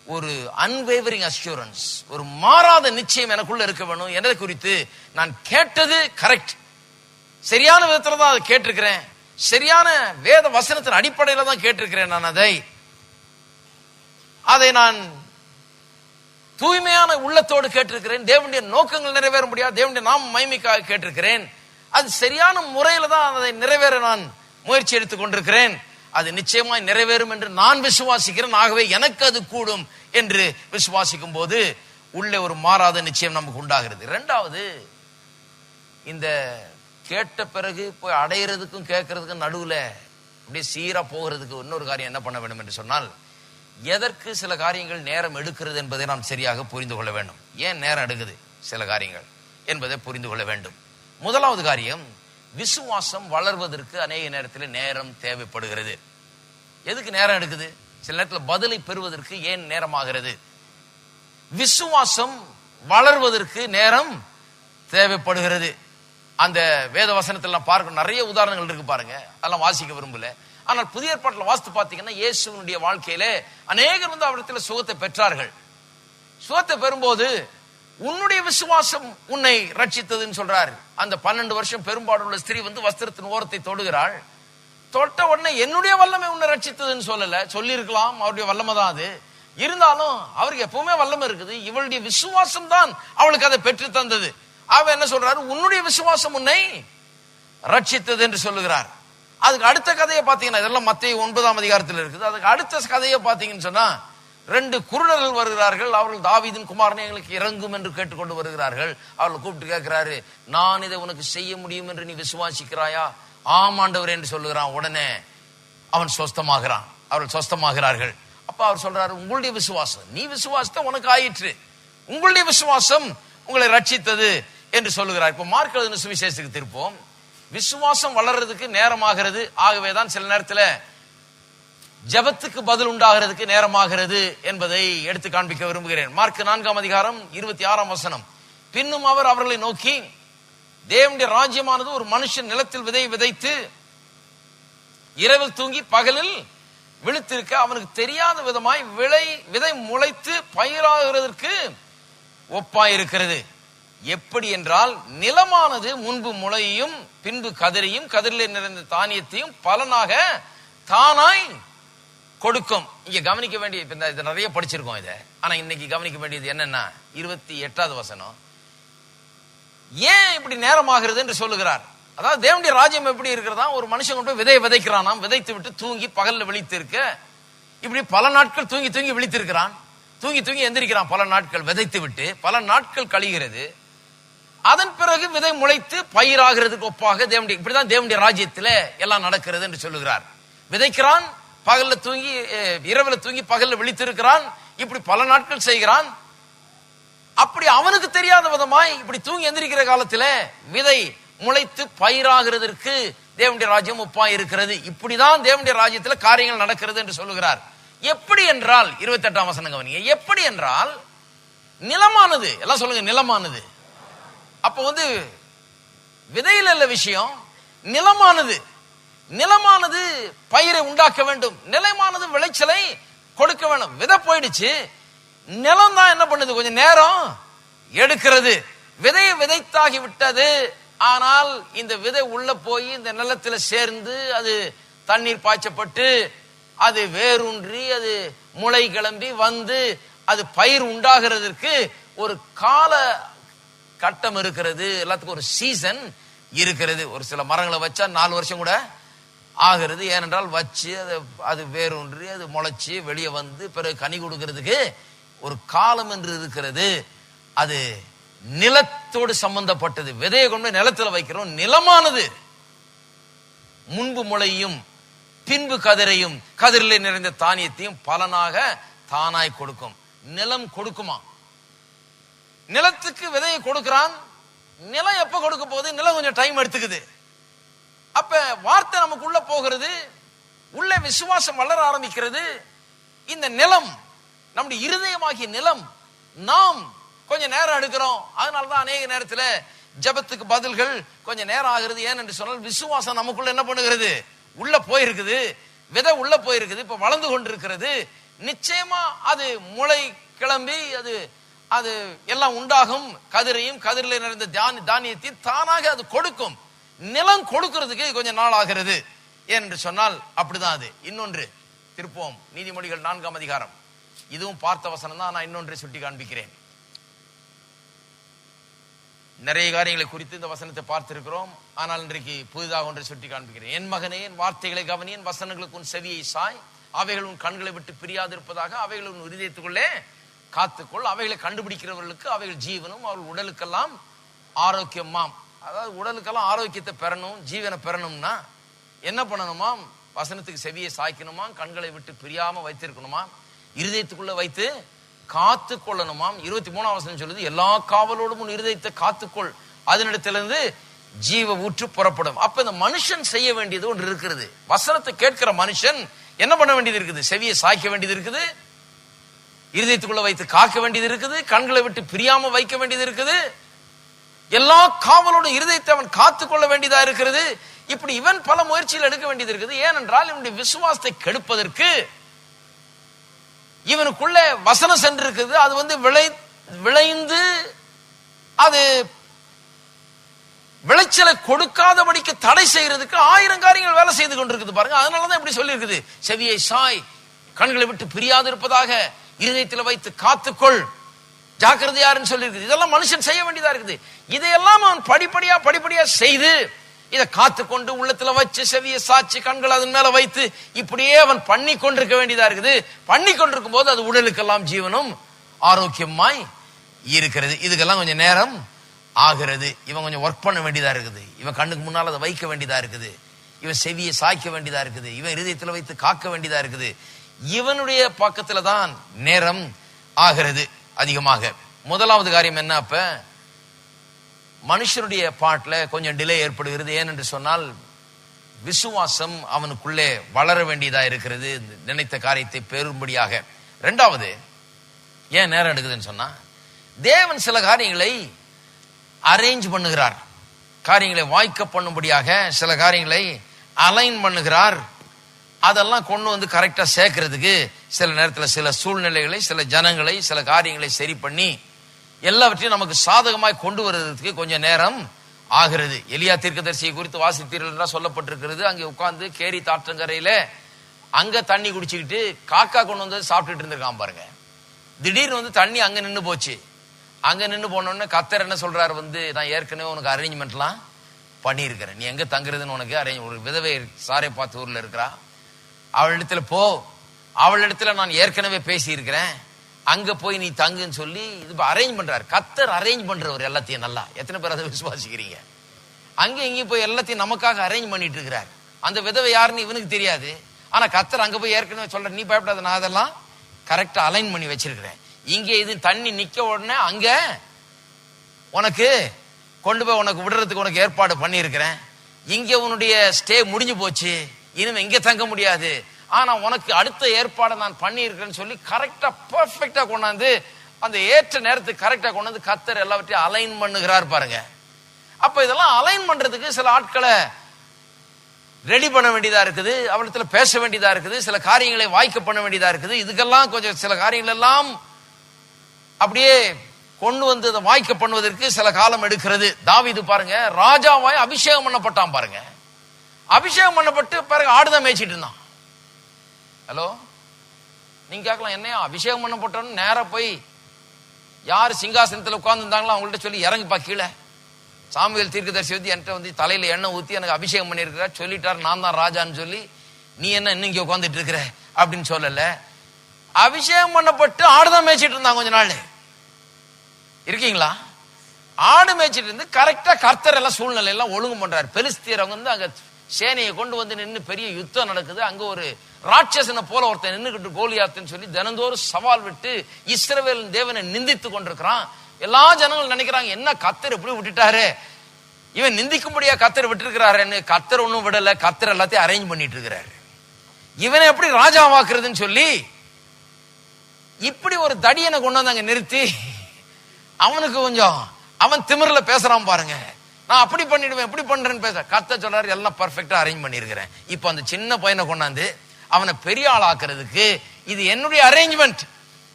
ஒரு அன்வேவரிங் அஷ்யூரன்ஸ், ஒரு மாறாத நிச்சயம் எனக்குள்ள இருக்க வேணும். எதை குறித்து நான் கேட்டது கரெக்ட், சரியான விதத்துல தான் அதை கேட்டிருக்கிறேன், சரியான வேத வசனத்தின் அடிப்படையில தான் கேட்டிருக்கிறேன். நான் அதை நான் தூய்மையான உள்ளத்தோடு கேட்டிருக்கிறேன். தேவனுடைய நோக்கங்கள் நிறைவேற முடியாது, தேவனுடைய நாம மகிமைக்காக கேட்டிருக்கிறேன். அது சரியான முறையில தான் அதை நிறைவேற நான் முயற்சி எடுத்துக் கொண்டிருக்கிறேன். அது நிச்சயமாய் நிறைவேறும் என்று நான் விசுவாசிக்கிறேன். ஆகவே எனக்கு அது கூடும் என்று விசுவாசிக்கும் போது உள்ளே ஒரு மாறாத நிச்சயம் நமக்கு உண்டாகிறது. இரண்டாவது, இந்த கேட்ட பிறகு போய் அடையிறதுக்கும் கேட்கறதுக்கும் நடுவுல அப்படியே சீரா போகிறதுக்கு இன்னொரு காரியம் என்ன பண்ண வேண்டும் என்று சொன்னால், எதற்கு சில காரியங்கள் நேரம் எடுக்கிறது என்பதை நாம் சரியாக புரிந்து கொள்ள வேண்டும். ஏன் நேரம் எடுக்குது சில காரியங்கள் என்பதை புரிந்து கொள்ள வேண்டும். முதலாவது காரியம், விசுவாசம் வளர்வதற்கு அநேக நேரத்தில் நேரம் தேவைப்படுகிறது. எதுக்கு நேரம் எடுக்குது? சில நேரத்தில் பதிலை பெறுவதற்கு ஏன் நேரமாகிறது? விசுவாசம் வளர்வதற்கு நேரம் தேவைப்படுகிறது. அந்த வேத வசனத்தில் பார்க்க நிறைய உதாரணங்கள் இருக்கு பாருங்க, அதெல்லாம் வாசிக்க விரும்பல. ஆனால் புதிய ஏற்பாட்டில் வாசித்து பார்த்தீங்கன்னா, இயேசுவினுடைய வாழ்க்கையிலே அநேகர் வந்து அவரிடத்தில் சுகத்தை பெற்றார்கள். சுகத்தை பெறும்போது உன்னுடைய விசுவாசம் உன்னை ரட்சித்ததுன்னு சொல்றாரு. அந்த 12 வருஷம் பெரும்பாடுள்ள ஸ்திரீ வந்து வஸ்திரத்தின் ஓரத்தை தொடுகிறாள். தொட்ட உடனே என்னுடைய வல்லமை உன்னை ரட்சித்ததுன்னு சொல்லல, சொல்லி இருக்கலாம், அவருடைய வல்லமை தான் அது. இருந்தாலும் அவருக்கு எப்பவுமே வல்லமை இருக்குது. இவளுடைய விசுவாசம் தான் அவளுக்கு அதை பெற்று தந்தது. அவ என்ன சொல்றாரு? உன்னுடைய விசுவாசம் உன்னை ரட்சித்தது என்று சொல்லுகிறார். அதுக்கு அடுத்த கதையை பார்த்தீங்கன்னா, இதெல்லாம் மத்தேயு 9ஆம் அதிகாரத்தில் இருக்குது. அதுக்கு அடுத்த கதையை பார்த்தீங்கன்னு சொன்னா, 2 குருடர்கள் வருகிறார்கள். அவர்கள் தாவீதின் குமாரனை எங்களுக்கு இறங்கும் என்று கேட்டுக்கொண்டு வருகிறார்கள். அவர்கள் கூப்பிட்டு கேட்கிறாரு, நான் இதை உனக்கு செய்ய முடியும் என்று நீ விசுவாசிக்கிறாயா? ஆமாண்டவர் என்று சொல்லுகிறான். உடனே அவன் சொஸ்தமாகிறான், அவர்கள் சொஸ்தமாகிறார்கள். அப்ப அவர் சொல்றாரு, உங்களுடைய விசுவாசம், நீ விசுவாசத்தை உனக்கு ஆயிற்று, உங்களுடைய விசுவாசம் உங்களை ரட்சித்தது என்று சொல்லுகிறார். இப்ப மார்க் எழுதின சுவிசேஷத்துக்கு திருப்போம். விசுவாசம் வளர்றதுக்கு நேரமாகிறது. ஆகவேதான் சில நேரத்தில் ஜெபத்துக்கு பதில் உண்டாகிறதுக்கு நேரமாகிறது என்பதை எடுத்து காண்பிக்க விரும்புகிறேன். மார்க் 4ஆம் அதிகாரம் 26ஆம் வசனம். பின்னும் அவர் அவர்களை நோக்கி, தேவனுடைய ராஜ்யமானது ஒரு மனுஷன் நிலத்தில் விதையை விதைத்து இரவில் தூங்கி பகலில் விழித்திருக்க அவனுக்கு தெரியாத விதமாய் விதை முளைத்து பயிராகிறதற்கு ஒப்பாயிருக்கிறது. எப்படி என்றால், நிலமானது முன்பு முளையும் பின்பு கதிரையும் கதிரிலே நிறைந்த தானியத்தையும் பலனாக தானாய் கொடுக்கும். இங்க கவனிக்க வேண்டிய, இதை நிறைய படிச்சிருக்கோம் இதை, ஆனா இன்னைக்கு கவனிக்க வேண்டியது என்னன்னா 28வது வசனம். ஏன் இப்படி நேரமாகிறது என்று சொல்லுகிறார். அதாவது தேவனுடைய ராஜ்யம் எப்படி இருக்கிறதா, ஒரு மனுஷன் கொண்டு போய் விதையை விதைக்கிறானாம். விதைத்து விட்டு தூங்கி பகல்ல விழித்து இருக்க, இப்படி பல நாட்கள் தூங்கி தூங்கி விழித்திருக்கிறான். தூங்கி தூங்கி எந்திரிக்கிறான். பல நாட்கள் விதைத்து விட்டு பல நாட்கள் கழிகிறது. அதன் பிறகு விதை முளைத்து பயிராகிறதுக்கு ஒப்பாக தேவனுடைய, இப்படிதான் தேவனுடைய ராஜ்யத்தில் எல்லாம் நடக்கிறது என்று சொல்லுகிறார். விதைக்கிறான், பகல்ல தூங்கி இரவுல தூங்கி பகல்ல விழித்திருக்கிறான். இப்படி பல நாட்கள் செய்கிறான். அப்படி அவனுக்கு தெரியாத விதமாய் இப்படி தூங்கி எந்திரிக்கிற காலத்துல விதை முளைத்து பயிராகிறதற்கு தேவனுடைய ராஜ்யம் ஒப்பாய் இருக்கிறது. இப்படிதான் தேவனுடைய ராஜ்யத்தில் காரியங்கள் நடக்கிறது என்று சொல்லுகிறார். எப்படி என்றால் 28ஆம் வசனம் கவனிங்க. எப்படி என்றால், நிலமானது, எல்லாம் சொல்லுங்க, நிலமானது. அப்ப வந்து விதையில் இல்ல விஷயம், நிலமானது. நிலமானது பயிரை உண்டாக்க வேண்டும், நிலமானது விளைச்சலை கொடுக்க வேண்டும். விதை போயிடுச்சு, நிலம் தான் என்ன பண்ணுது, கொஞ்சம் நேரம் எடுக்கிறது. விதையை விதைத்தாகி விட்டது. ஆனால் இந்த விதை உள்ள போய் இந்த நிலத்தில் சேர்ந்து அது தண்ணீர் பாய்ச்சப்பட்டு அது வேரூன்றி அது முளை கிளம்பி வந்து அது பயிர் உண்டாகிறதுக்கு ஒரு கால கட்டம் இருக்கிறது. எல்லாத்துக்கும் ஒரு சீசன் இருக்கிறது. ஒரு சில மரங்களை வச்சா 4 வருஷம் கூட ஆகிறது. ஏனென்றால் வச்சு அது வேரூன்றி அது முளைச்சி வெளியே வந்து பிறகு கனி கொடுக்கிறதுக்கு ஒரு காலம் என்று இருக்கிறது. அது நிலத்தோடு சம்பந்தப்பட்டது. விதையை கொண்டு நிலத்தில் வைக்கிறோம். நிலமானது முன்பு முளையும் பின்பு கதிரையும் கதிரிலே நிறைந்த தானியத்தையும் பலனாக தானாய் கொடுக்கும். நிலம் கொடுக்குமா? நிலத்துக்கு விதையை கொடுக்கிறான். நிலம் எப்ப கொடுக்க போகுது? நிலம் கொஞ்சம் டைம் எடுத்துக்குது. அப்ப வார்த்தை நமக்குள்ள போகிறது, உள்ள விசுவாசம் வளர ஆரம்பிக்கிறது. இந்த நிலம் நம்முடைய இருதயமாகிய நிலம் நாம் கொஞ்சம் நேரம் எடுக்கிறோம். அதனாலதான் அநேக நேரத்துல ஜெபத்துக்கு பதில்கள் கொஞ்சம் நேரம் ஆகிறது. ஏன் என்று சொன்னால், விசுவாசம் நமக்குள்ள என்ன பண்ணுகிறது, உள்ள போயிருக்குது. விதை உள்ள போயிருக்குது, இப்ப வளர்ந்து கொண்டிருக்கிறது. நிச்சயமா அது முளை கிளம்பி அது அது எல்லாம் உண்டாகும். கதிரையும் கதிரில் நிறைந்த தானியத்தையும் தானாக அது கொடுக்கும். நிலம் கொடுக்கிறதுக்கு கொஞ்சம் நாள் ஆகிறது. ஏன் என்று சொன்னால் அப்படிதான் அது. இன்னொன்று திருப்போம், நீதிமொழிகள் 4ஆம் அதிகாரம். இதுவும் பார்த்த வசனம் தான். நான் இன்னொன்றை சுட்டி காண்பிக்கிறேன். நிறைய காரியங்களை குறித்து இந்த வசனத்தை பார்த்திருக்கிறோம். ஆனால் இன்றைக்கு புதிதாக ஒன்றை சுட்டி காண்பிக்கிறேன். என் மகனே, என் வார்த்தைகளை கவனி, என் வசனங்களுக்கு உன் செவியை சாய். அவைகள் உன் கண்களை விட்டு பிரியாதிருப்பதாக. அவைகள் உன் இதயத்துக்குள்ளே காத்துக்கொள். அவைகளை கண்டுபிடிக்கிறவர்களுக்கு அவைகள் ஜீவனும் அவர்கள் உடலுக்கெல்லாம் ஆரோக்கியமாம். அதாவது உடலுக்கெல்லாம் ஆரோக்கியத்தை பெறணும், ஜீவனை பெறணும்னா என்ன பண்ணணுமா? வசனத்துக்கு செவியை சாய்க்கணுமா, கண்களை விட்டு பிரியாம வைத்திருக்கணுமா, இருதயத்துக்குள்ள வைத்து காத்து கொள்ளணுமாம். 23ஆம் வசனம் சொல்லுது, எல்லா காவலோடும் உன் இருதயத்தை காத்துக்கொள், அதனிடத்திலிருந்து ஜீவ ஊற்று புறப்படும். அப்ப இந்த மனுஷன் செய்ய வேண்டியது ஒன்று இருக்கிறது. வசனத்தை கேட்கிற மனுஷன் என்ன பண்ண வேண்டியது இருக்குது? செவியை சாய்க்க வேண்டியது இருக்குது, இருதயத்துக்குள்ள வைத்து காக்க வேண்டியது இருக்குது, கண்களை விட்டு பிரியாம வைக்க வேண்டியது இருக்குது, எல்லா காவலோட இருதயத்தை அவன் காத்துக்கொள்ள வேண்டியதா இருக்கிறது. இப்படி இவன் பல முயற்சிகள் எடுக்க வேண்டியது இருக்குது. ஏனென்றால் இவனுடைய விசுவாசத்தை கெடுப்பதற்கு இவனுக்குள்ள வசனம் சென்று இருக்குது. அது விளைந்து அது விளைச்சலை கொடுக்காதபடிக்கு தடை செய்யறதுக்கு 1000 காரியங்கள் வேலை செய்து கொண்டிருக்குது பாருங்க. அதனாலதான் இப்படி சொல்லி இருக்குது, செவியை சாய், கண்களை விட்டு பிரியாது இருப்பதாக, இருதயத்தில் வைத்து காத்துக்கொள், ஜாக்கிரதையாருன்னு சொல்லி இருக்குது. இதெல்லாம் மனுஷன் செய்ய வேண்டியதா இருக்குது. இதையெல்லாம் அவன் படிப்படியா செய்து இதை காத்துக்கொண்டு உள்ளத்துல வச்சு செவியை சாச்சு கண்கள் அதன் மேல வைத்து இப்படியே அவன் பண்ணி கொண்டிருக்க வேண்டியதா இருக்குது. பண்ணி கொண்டிருக்கும் போது அது உடலுக்கெல்லாம் ஜீவனும் ஆரோக்கியமாய் இருக்கிறது. இதுக்கெல்லாம் கொஞ்சம் நேரம் ஆகிறது. இவன் கொஞ்சம் ஒர்க் பண்ண வேண்டியதா இருக்குது. இவன் கண்ணுக்கு முன்னால் அதை வைக்க வேண்டியதா இருக்குது. இவன் செவியை சாய்க்க வேண்டியதா இருக்குது. இவன் இருதயத்தில் வைத்து காக்க வேண்டியதா இருக்குது. இவனுடைய பக்கத்துல தான் நேரம் ஆகிறது அதிகமாக. முதலாவது காரியம் என்ன? அப்ப மனுஷனுடைய பாட்டுல கொஞ்சம் டிலே ஏற்படுகிறது. ஏனென்று சொன்னால் விசுவாசம் அவனுக்குள்ளே வளர வேண்டியதா இருக்கிறது, நினைத்த காரியத்தை பெறும்படியாக. இரண்டாவது, ஏன் நேரம் எடுக்குதுன்னு சொன்னா, தேவன் சில காரியங்களை அரேஞ்ச் பண்ணுகிறார், காரியங்களை வாய்க்க பண்ணும்படியாக சில காரியங்களை அலைன் பண்ணுகிறார். அதெல்லாம் கொண்டு வந்து கரெக்டா சேர்க்கறதுக்கு சில நேரத்தில் சில சூழ்நிலைகளை, சில ஜனங்களை, சில காரியங்களை சரி பண்ணி எல்லாவற்றையும் நமக்கு சாதகமாய் கொண்டு வருவதற்கு கொஞ்சம் நேரம் ஆகிறது. எலியா தீர்க்கதரிசியை குறித்து வாசித்தீர்கள் என்றால் சொல்லப்பட்டிருக்கிறது, அங்கே உட்கார்ந்து கேரி தாற்றங்கரையில அங்க தண்ணி குடிச்சுக்கிட்டு காக்கா கொண்டு வந்து சாப்பிட்டுட்டு இருந்திருக்கான் பாருங்க. திடீர்னு வந்து தண்ணி அங்க நின்று போச்சு. அங்க நின்று போனோடனே கர்த்தர் என்ன சொல்றாரு, நான் ஏற்கனவே உனக்கு அரேஞ்ச்மெண்ட்லாம் பண்ணியிருக்கிறேன், நீ எங்க தங்குறதுன்னு உனக்கு அரேஞ்ச். ஒரு விதவை சாரை பார்த்து ஊர்ல இருக்கிறா, அவளிடத்துல போ, அவளிடத்துல நான் ஏற்கனவே பேசி இருக்கிறேன், அங்க போய் நீ தங்குன்னு சொல்லி இது அரேஞ்ச் பண்றாரு. கர்த்தர் அரேஞ்ச் பண்றவர் எல்லாத்தையும். நல்லா எத்தனை பேர் அதை விசுவாசிக்கிறீங்க? அங்க இங்கேயும் போய் எல்லாத்தையும் நமக்காக அரேஞ்ச் பண்ணிட்டு இருக்கிறார். அந்த விதவை யாருன்னு இவனுக்கு தெரியாது, ஆனா கர்த்தர் அங்க போய் ஏற்கனவே சொல்ற, நீ பயப்படாத, நான் அதெல்லாம் கரெக்டா அலைன் பண்ணி வச்சிருக்கிறேன். இங்கே இது தண்ணி நிக்க உடனே அங்க உனக்கு கொண்டு போய் உனக்கு விடுறதுக்கு உனக்கு ஏற்பாடு பண்ணி இருக்கிறேன். இங்க உன்னுடைய ஸ்டே முடிஞ்சு போச்சு, இனிமே இங்க தங்க முடியாது, ஆனா உனக்கு அடுத்த ஏற்பாடை நான் பண்ணி இருக்கிறேன்னு சொல்லி கரெக்டா பெர்ஃபெக்டா கொண்டாந்து அந்த ஏற்ற நேரத்துக்கு கரெக்டா கொண்டாந்து கர்த்தர் எல்லாவற்றையும் அலைன் பண்ணுகிறார் பாருங்க. அப்ப இதெல்லாம் அலைன் பண்றதுக்கு சில ஆட்களை ரெடி பண்ண வேண்டியதா இருக்குது, அவளிடத்துல பேச வேண்டியதா இருக்குது, சில காரியங்களை வாய்க்க பண்ண வேண்டியதா இருக்குது. இதுக்கெல்லாம் கொஞ்சம் சில காரியங்கள் எல்லாம் அப்படியே கொண்டு வந்து அதை வாய்க்க பண்ணுவதற்கு சில காலம் எடுக்கிறது. தாவீது பாருங்க, ராஜாவாய் அபிஷேகம் பண்ணப்பட்டான் பாருங்க. அபிஷேகம் பண்ணப்பட்டு பிறகு ஆடுதான் மேய்ச்சிட்டு இருந்தான். ஹலோ, நீங்க கேட்கலாம், என்னையா அபிஷேகம் பண்ணப்பட்டோன்னு நேரா போய் யார் சிங்காசனத்தில் உட்கார்ந்து இருந்தாங்களோ அவங்கள்ட்ட சொல்லி இறங்குப்பா கீழே. சாமுவேல் தீர்க்கதரிசி வந்து என்கிட்ட வந்து தலையில எண்ணெய் ஊத்தி எனக்கு அபிஷேகம் பண்ணியிருக்கிறார், சொல்லிட்டார் நான் தான் ராஜான்னு சொல்லி, நீ என்ன இன்னும் இங்க உட்காந்துட்டு இருக்கிற அப்படின்னு சொல்லல. அபிஷேகம் பண்ணப்பட்டு ஆடுதான் மேய்ச்சிட்டு இருந்தான். கொஞ்ச நாள் இருக்கீங்களா? ஆடு மேய்ச்சிட்டு இருந்து கரெக்டா கர்த்தர் எல்லாம் சூழ்நிலை எல்லாம் ஒழுங்கு பண்றாரு. பெலிஸ்தியர் அவங்க வந்து அங்க சேனையை கொண்டு வந்து நின்று பெரிய யுத்தம் நடக்குது. அங்க ஒரு ராட்சசனை போல ஒருத்தன் நின்றுகிட்டு கோலியாத்துன்னு சொல்லி தினந்தோறும் சவால் விட்டு இஸ்ரவேலின் தேவனை நிந்தித்து கொண்டிருக்கிறான். எல்லா ஜனங்களும் நினைக்கிறாங்க, என்ன கர்த்தர் எப்படி விட்டுட்டாரு, இவன் நிந்திக்கும்படியா கர்த்தர் விட்டுருக்கிறாருன்னு. கர்த்தர் ஒன்னும் விடல, கர்த்தர் எல்லாத்தையும் அரேஞ்ச் பண்ணிட்டு இருக்கிறாரு. இவனை எப்படி ராஜாவாக்குறதுன்னு சொல்லி இப்படி ஒரு தடியனை கொண்டு வந்து அங்க நிறுத்தி அவனுக்கு கொஞ்சம் அவன் திமிர்ல பேசுறான் பாருங்க. நான் அப்படி பண்ணிடுவேன் இப்படி பண்றேன்னு பேச, கர்த்தர் சொல்றாரு எல்லாம் பர்ஃபெக்டா அரேஞ்ச் பண்ணிருக்கிறேன். இப்ப அந்த சின்ன பையனை கொண்டாந்து அவனை பெரிய ஆள் ஆக்குறதுக்கு இது என்னுடைய அரேஞ்ச்மெண்ட்,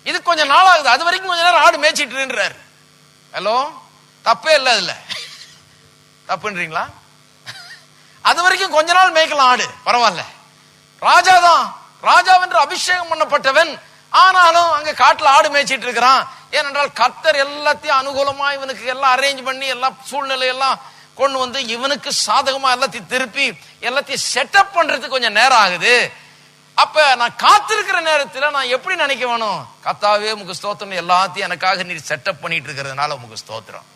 இது கொஞ்சம் நாள் ஆகுது, அது வரைக்கும் கொஞ்ச நேரம் ஆடு மேய்ச்சிட்டு. ஹலோ, தப்பே இல்லை அதுல, தப்புன்றீங்களா? அது வரைக்கும் கொஞ்ச நாள் மேய்க்கலாம் ஆடு, பரவாயில்ல. ராஜாதான், ராஜாவென்று அபிஷேகம் பண்ணப்பட்டவன், ஆனாலும் அங்க காட்டுல ஆடு மேய்ச்சிட்டு இருக்கிறான். ஏனென்றால் கர்த்தர் எல்லாத்தையும் அனுகூலமா இவனுக்கு எல்லாம் அரேஞ்ச் பண்ணி எல்லா சூழ்நிலை எல்லாம் கொண்டு வந்து இவனுக்கு சாதகமா எல்லாத்தையும் திருப்பி எல்லாத்தையும் செட்டப் பண்றதுக்கு கொஞ்சம் நேரம் ஆகுது. அப்ப நான் காத்திருக்கிற நேரத்துல நான் எப்படி நினைக்க வேணும், கர்த்தாவே உமக்கு ஸ்தோத்திரம், எல்லாத்தையும் எனக்காக நீ செட்டப் பண்ணிட்டு இருக்கிறதுனால உமக்கு ஸ்தோத்திரம்.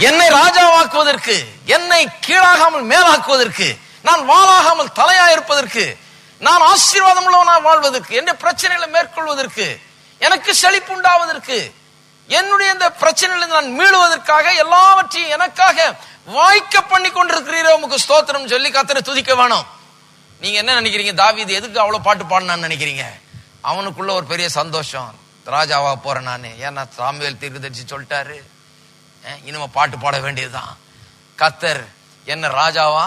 என்னை ராஜாவாக்குவதற்கு, என்னை கீழாகாமல் மேலாக்குவதற்கு, நான் வாளாகாமல் தலையா இருப்பதற்கு, நான் ஆசீர்வாதம் உள்ளவனாக வாழ்வதற்கு, என் பிரச்சனைகளை மேற்கொள்வதற்கு, எனக்கு செழிப்பு உண்டாவதற்கு, என்னுடைய இந்த பிரச்சனையிலிருந்து நான் மீளுவதற்காக எல்லாவற்றையும் எனக்காக வாய்க்க பண்ணி கொண்டிருக்கிறீரோ உமக்கு ஸ்தோத்திரம் சொல்லி கர்த்தரை துதிக்க வேணும். நீங்க என்ன நினைக்கிறீங்க? தாவீது எதுக்கு அவ்வளவு பாட்டு பாடினான்னு நினைக்கிறீங்க? அவனுக்குள்ள ஒரு பெரிய சந்தோஷம். ராஜாவா போறேன் நானு, ஏன்னா சாமுவேல் தீர்க்கதரிசி சொல்லிட்டாரு, இனிமே பாட்டு பாட வேண்டியதுதான். கர்த்தர் என்ன ராஜாவா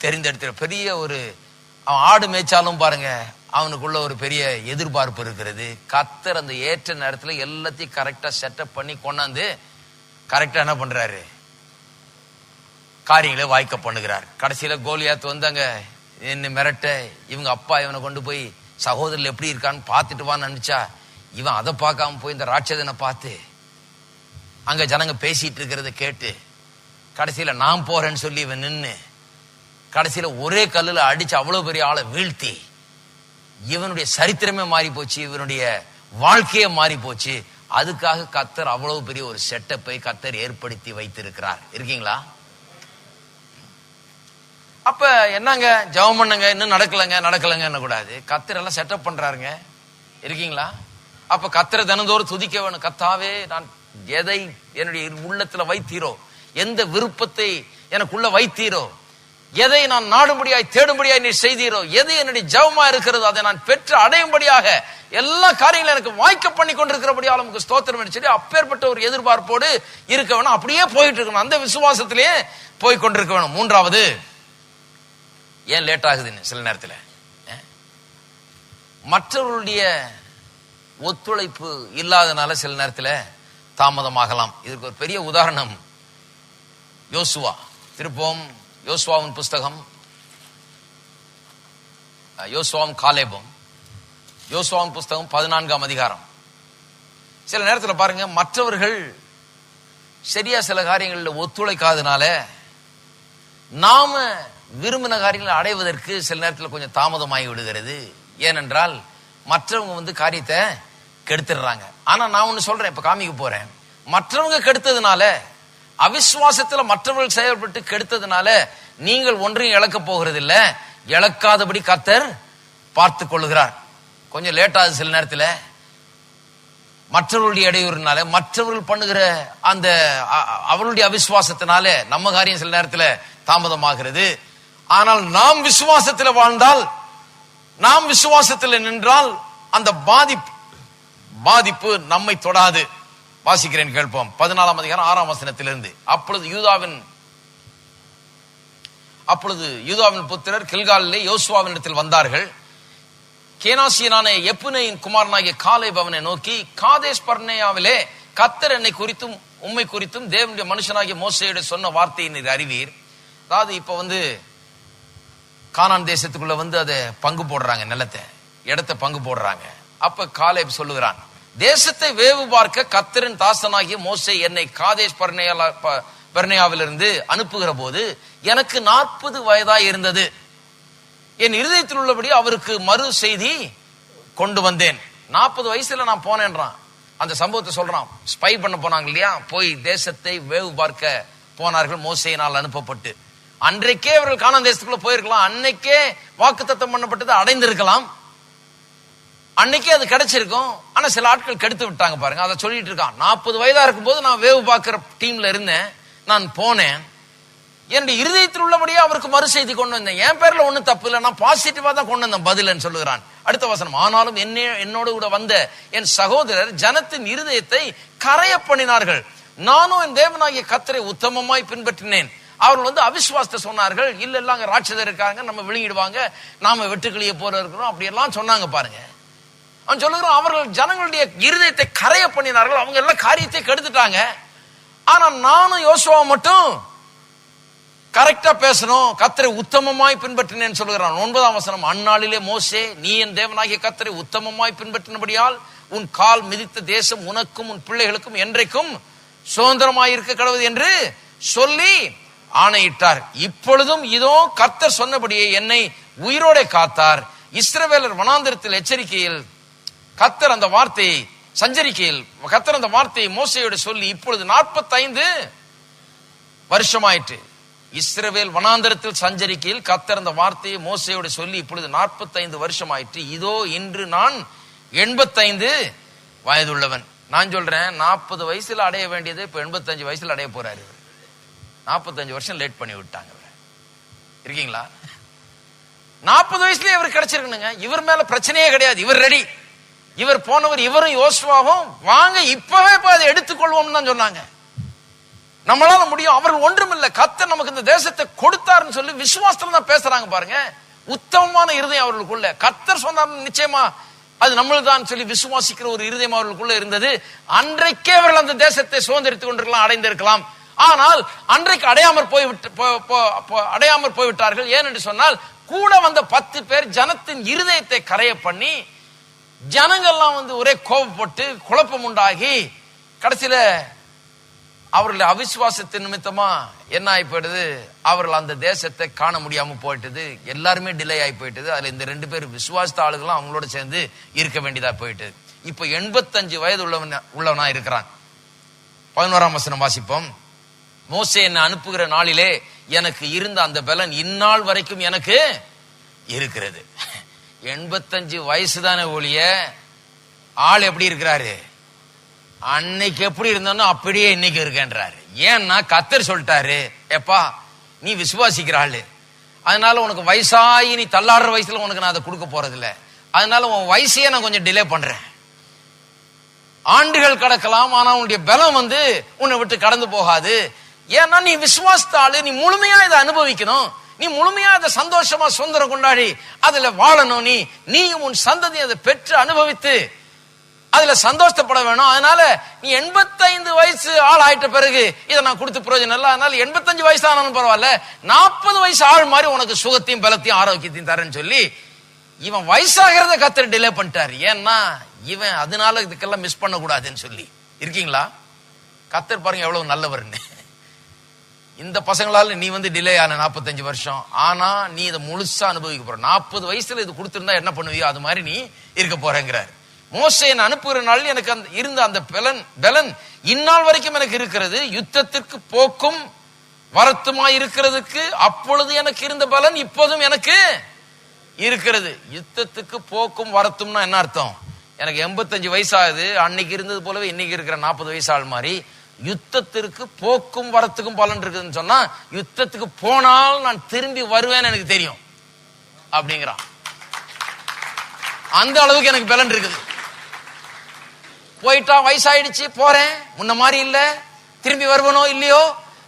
தெரிந்தெடுத்த பெரிய ஒரு, அவன் ஆடு மேய்ச்சாலும் பாருங்க அவனுக்குள்ள ஒரு பெரிய எதிர்பார்ப்பு இருக்கிறது. கர்த்தர் அந்த ஏற்ற நேரத்துல எல்லாத்தையும் கரெக்டா செட்டப் பண்ணி கொண்டாந்து கரெக்டா என்ன பண்றாரு, காரியங்களை வாய்க்க பண்ணுகிறார். கடைசியில கோலியாத் வந்தாங்க என்ன மிரட்ட, இவங்க அப்பா இவனை கொண்டு போய் சகோதரர்கள் எப்படி இருக்கான்னு பார்த்துட்டு வான்னு நினைச்சா, இவன் அதை பார்க்காம போய் இந்த ராட்சதனை பார்த்து அங்க ஜனங்க பேசிட்டு இருக்கிறத கேட்டு கடைசியில நான் போறேன்னு சொல்லி இவன் நின்று கடைசியில ஒரே கல்லுல அடிச்சு அவ்வளவு பெரிய ஆளை வீழ்த்தி இவனுடைய சரித்திரமே மாறி போச்சு, இவனுடைய வாழ்க்கையே மாறி போச்சு. அதுக்காக கர்த்தர் அவ்வளவு பெரிய ஒரு செட்டப்பை கர்த்தர் ஏற்படுத்தி வைத்திருக்கிறார். இருக்கீங்களா? அப்ப என்னங்க ஜெபம் பண்ணுங்க, இன்னும் நடக்கலங்க என்ன கூடாது. கர்த்தர் எல்லாம் செட்டப் பண்றாருங்க. இருக்கீங்களா? அப்ப கர்த்தரை தினந்தோறும் துதிக்க வேணும். கர்த்தாவே, நான் எதை என்னுடைய உள்ளத்துல வைத்தீரோ, எந்த விருப்பத்தை எனக்குள்ள வைத்தீரோ, எதை நான் நாடும்படியாய் தேடும்படியாய் நீ செய்தீரோ, எது என்னுடைய ஜெபமா இருக்கிறதோ அதை நான் பெற்று அடையும்படியாக எல்லா காரியங்களும் எனக்கு வாய்க்க பண்ணி கொண்டிருக்கிறபடியால் நமக்கு ஸ்தோத்திரம் சொல்லி அப்பேற்பட்ட ஒரு எதிர்பார்ப்போடு இருக்க வேணும். அப்படியே போயிட்டு இருக்கணும், அந்த விசுவாசத்திலேயே போய் கொண்டிருக்க வேணும். மூன்றாவது, ஏன் லேட் ஆகுதுன்னு சில நேரத்தில் மற்றவர்களுடைய ஒத்துழைப்பு இல்லாதனால சில நேரத்தில் தாமதமாகலாம். இதற்கு ஒரு பெரிய உதாரணம் யோசுவா. திருப்போம் யோசுவாவின் புஸ்தகம், யோசுவாவும் காலேபும். யோசுவாவின் புஸ்தகம் 14ஆம் அதிகாரம். சில நேரத்தில் பாருங்க, மற்றவர்கள் சரியா சில காரியங்களில் ஒத்துழைக்காதனால நாம விரும்பின காரியங்களை அடைவதற்கு சில நேரத்தில் கொஞ்சம் தாமதமாகி விடுகிறது. ஏனென்றால் மற்றவங்க காரியத்தை கெடுத்துடுறாங்க. ஆனா நான் ஒண்ணு சொல்றேன், இப்ப காமிக்க போறேன். மற்றவங்க கெடுத்ததுனால, அவிசுவாசத்துல மற்றவர்கள் செயல்பட்டு கெடுத்ததுனால நீங்கள் ஒன்றையும் இழக்க போகிறது இல்ல, இழக்காதபடி கர்த்தர் பார்த்து கொள்ளுகிறார். கொஞ்சம் லேட் ஆகுது சில நேரத்தில், மற்றவர்களுடைய இடையூறுனால, மற்றவர்கள் பண்ணுகிற அந்த அவர்களுடைய அவிசுவாசத்தினால நம்ம காரியம் சில நேரத்தில் தாமதமாகிறது. ஆனால் நாம் விசுவாசத்தில் வாழ்ந்தால், நாம் விசுவாசத்தில் நின்றால் அந்த பாதிப்பு நம்மை தொடாது. வாசிக்கிறேன், கேட்போம். 14ஆம் அதிகாரம் 6ஆம் வசனத்திலிருந்து. அப்பொழுது யூதாவின் புத்திரர் கில்காலிலே யோசுவாவின் இடத்தில் வந்தார்கள். கேனாசியனான எப்புனேயின் குமாரனாகிய காலேப் அவனை நோக்கி, காதேஸ் பர்னேயாவிலே கர்த்தர் என்னை குறித்தும் உம்மை குறித்தும் தேவனுடைய மனுஷனாகிய மோசேயோடு சொன்ன வார்த்தையை நீர் அறிவீர். அதாவது இப்ப கானான் தேசத்துக்குள்ள அதை பங்கு போடுறாங்க, நிலத்தை இடத்தை பங்கு போடுறாங்க. அப்ப காலேப் சொல்லுகிறான், தேசத்தை வேவு பார்க்க கர்த்தரின் தாசனாகிய மோசே என்னை காதேஸ் பர்னேயாவிலிருந்து அனுப்புகிற போது எனக்கு 40 வயதாய் இருந்தது. என் இருதயத்தில் உள்ளபடி அவருக்கு மறு செய்தி கொண்டு வந்தேன். 40 வயசுல நான் போனேன்றான். அந்த சம்பவத்தை சொல்றான். ஸ்பை பண்ண போனாங்க இல்லையா, போய் தேசத்தை வேவு பார்க்க போனார்கள் மோசேயினால் அனுப்பப்பட்டு. அன்றைக்கே அவர்கள் கானான் தேசத்துக்குள்ள போயிருக்கலாம், அன்னைக்கே வாக்குத்தத்தம் பண்ணப்பட்டது அடைந்திருக்கலாம், அன்னைக்கே அது கிடைச்சிருக்கும். ஆனா சில ஆட்கள் கெடுத்து விட்டாங்க பாருங்க. அதை சொல்லிட்டு இருக்கான், 40 வயதா இருக்கும் போது நான் வேவு பார்க்கிற டீம்ல இருந்தேன், நான் போனேன், என்னுடைய இருதயத்தில் உள்ளபடியே அவருக்கு மறு செய்தி கொண்டு வந்தேன். என் பேர்ல ஒண்ணு தப்பு இல்லை, நான் பாசிட்டிவா தான் கொண்டு வந்தேன் பதில்னு சொல்லுகிறான். அடுத்த வசனம், ஆனாலும் என்னோடு கூட வந்த என் சகோதரர் ஜனத்தின் இருதயத்தை கரைய பண்ணினார்கள். நானும் என் தேவனாகிய கர்த்தரை உத்தமமாய் பின்பற்றினேன். அவர்கள் அவிசுவாசத்தை சொன்னார்கள். இல்ல இல்ல அங்க ராட்சதர் இருக்காங்க, நம்ம விழுங்கிடுவாங்க, நாம வெட்டுக்கிளிய போற இருக்கிறோம், அப்படி எல்லாம் சொன்னாங்க பாருங்க. அவன் சொல்லுகிறான், அவர்கள் ஜனங்களுடைய இருதயத்தை கரைய பண்ணினார்கள், அவங்க எல்லாம் காரியத்தை கெடுத்துட்டாங்க. ஆனா நானும் யோசுவா மட்டும் கரெக்டா பேசணும், கர்த்தரை உத்தமமாய் பின்பற்றினேன்னு சொல்லுகிறான். 9ஆம் வசனம், அந்நாளிலே மோசே, நீ என் தேவனாகிய கர்த்தரை உத்தமமாய் பின்பற்றினபடியால் உன் கால் மிதித்த தேசம் உனக்கும் உன் பிள்ளைகளுக்கும் என்றைக்கும் சுதந்திரமாயிருக்க கடவுது என்று சொல்லி ஆணையிட்டார். இப்பொழுதும் இதோ கர்த்தர் சொன்னபடியே என்னை உயிரோட காத்தார். இஸ்ரவேலர் வனாந்திரத்தில் எச்சரிக்கையில் கர்த்தர் அந்த வார்த்தையை மோசேயோடு சொல்லி இப்பொழுது 45 வருஷமாயிற்று. இஸ்ரவேல் வனாந்தரத்தில் சஞ்சரிக்கையில் கர்த்தர் அந்த வார்த்தையை மோசேயோடு சொல்லி இப்பொழுது 45 வருஷம் ஆயிற்று. இதோ இன்று நான் 85 வயதுள்ளவன். நான் சொல்றேன், 40 வயசுல அடைய வேண்டியது இப்ப 85 வயசுல அடைய போறாரு. 45 வருஷம் லேட் பண்ணி விட்டாங்க. இருக்கீங்களா? 40 வயசுலயே இவர் கிடைச்சிருக்கணுங்க. இவர் மேல பிரச்சனையே கிடையாது. இவர் ரெடி. இவர் போனவர், இவரும் யோசுவாவும் வாங்க இப்பவே அதை எடுத்துக்கொள்வோம் தான் சொன்னாங்க. நம்மளால முடியும். அவர்கள் ஒன்றும் இல்லை, கர்த்தர் நமக்கு இந்த தேசத்தை கொடுத்தாருன்னு சொல்லி விசுவாசத்துல தான் பேசுறாங்க பாருங்க. உத்தமமான இருதயம் அவர்களுக்குள்ள. கர்த்தர் சொன்னார் நிச்சயமா அது நம்மள்தான் சொல்லி விசுவாசிக்கிற ஒரு இருதயம் அவர்களுக்குள்ள இருந்தது. அன்றைக்கே அவர்கள் அந்த தேசத்தை சுதந்திரித்துக் கொண்டிருக்கலாம், அடைந்திருக்கலாம். ஆனால் அன்றைக்கு அடையாமற் போய்விட்டார்கள். ஏனென்று சொன்னால் கூட வந்த 10 பேர் ஜனத்தின் இருதயத்தை கரைய பண்ணி, ஜனங்கள்லாம் ஒரே கோபப்பட்டு குழப்பம் உண்டாகி கடைசியில அவர்களுடைய அவிசுவாசத்தின் நிமித்தமா என்ன ஆகி போயிடுது, அவர்கள் அந்த தேசத்தை காண முடியாம போயிட்டது. எல்லாருமே டிலே ஆகி போயிட்டது. அதுல இந்த 2 பேர் விசுவாசித்த ஆளுகளும் அவங்களோட சேர்ந்து இருக்க வேண்டியதா போயிட்டு இப்ப 85 வயது உள்ளவனா இருக்கிறான். 11ஆம் வசனம் வாசிப்போம். மோசே என்னை அனுப்புகிற நாளிலே எனக்கு இருந்த அந்த பலன் இந்நாள் வரைக்கும் எனக்கு இருக்கிறது. 85 வயசு தானே ஒழிய ஆள் எப்படி இருக்கிறாரு, அன்னைக்கு எப்படி இருந்தானோ அப்படியே இன்னைக்கு இருக்கேன்றாரு. ஏன்னா கர்த்தர் சொல்லிட்டாரு, எப்பா நீ விசுவாசிக்கிற ஆளு, அதனால உனக்கு வயசாகி நீ தள்ளாடுற வயசுல உனக்கு நான் அதை கொடுக்க போறது இல்லை. அதனால உன் வயசையே நான் கொஞ்சம் டிலே பண்றேன். ஆண்டுகள் கடக்கலாம், ஆனா உன்னுடைய பலம் உன்னை விட்டு கடந்து போகாது. ஏன்னா நீ விசுவாசித்த ஆளு, நீ முழுமையா இதை அனுபவிக்கணும், நீ முழுமையா அதை சந்தோஷமா சுதந்திரம் கொண்டாடி அதுல வாழணும். நீயும் உன் சந்ததி அதை பெற்று அனுபவித்து அதுல சந்தோஷப்பட வேணும். அதனால நீ 85 வயசு ஆள் ஆயிட்ட பிறகு இதை நான் கொடுத்து பிரயோஜனம் இல்லை. அதனால 85 வயசு ஆனாலும் பரவாயில்ல, 40 வயசு ஆள் மாதிரி உனக்கு சுகத்தையும் பலத்தையும் ஆரோக்கியத்தையும் தரேன்னு சொல்லி இவன் வயசாகிறத கர்த்தர் டிலே பண்ணிட்டாரு. ஏன்னா இவன் அதனால இதுக்கெல்லாம் மிஸ் பண்ண கூடாதுன்னு சொல்லி. இருக்கீங்களா? கர்த்தர் பாருங்க எவ்வளவு நல்லவர்னு. இந்த பசங்களால நீ டிலே ஆன 45 வருஷம், ஆனா நீ இதை முழுசா அனுபவிக்க போற. 40 வயசுல இது கொடுத்திருந்தா என்ன பண்ணுவியோ அது மாதிரி நீ இருக்க போறேங்கிறார். மோசே அனுப்புகிற நாள் எனக்கு இருந்த அந்த பலன் இந்நாள் வரைக்கும் எனக்கு இருக்கிறது. யுத்தத்திற்கு போக்கும் வரத்துமாய் இருக்கிறதுக்கு அப்பொழுது எனக்கு இருந்த பலன் இப்போதும் எனக்கு இருக்கிறது. யுத்தத்துக்கு போக்கும் வரத்தும்னா என்ன அர்த்தம்? எனக்கு 85 வயசாகுது, அன்னைக்கு இருந்தது போலவே இன்னைக்கு இருக்கிற 40 வயசு ஆள் மாதிரி யுத்தத்திற்கு போக்கும் வரத்துக்கும் பலன் இருக்குதுன்னு சொன்னா, யுத்தத்துக்கு போனால் நான் திரும்பி வருவேன்னு எனக்கு தெரியும் அப்படிங்கிறான். அந்த அளவுக்கு எனக்கு பலன் இருக்குது. போயிட்டா வயசாயிடுச்சு போறேன், முன்ன மாதிரி இல்ல, திரும்பி வருவனோ இல்லையோ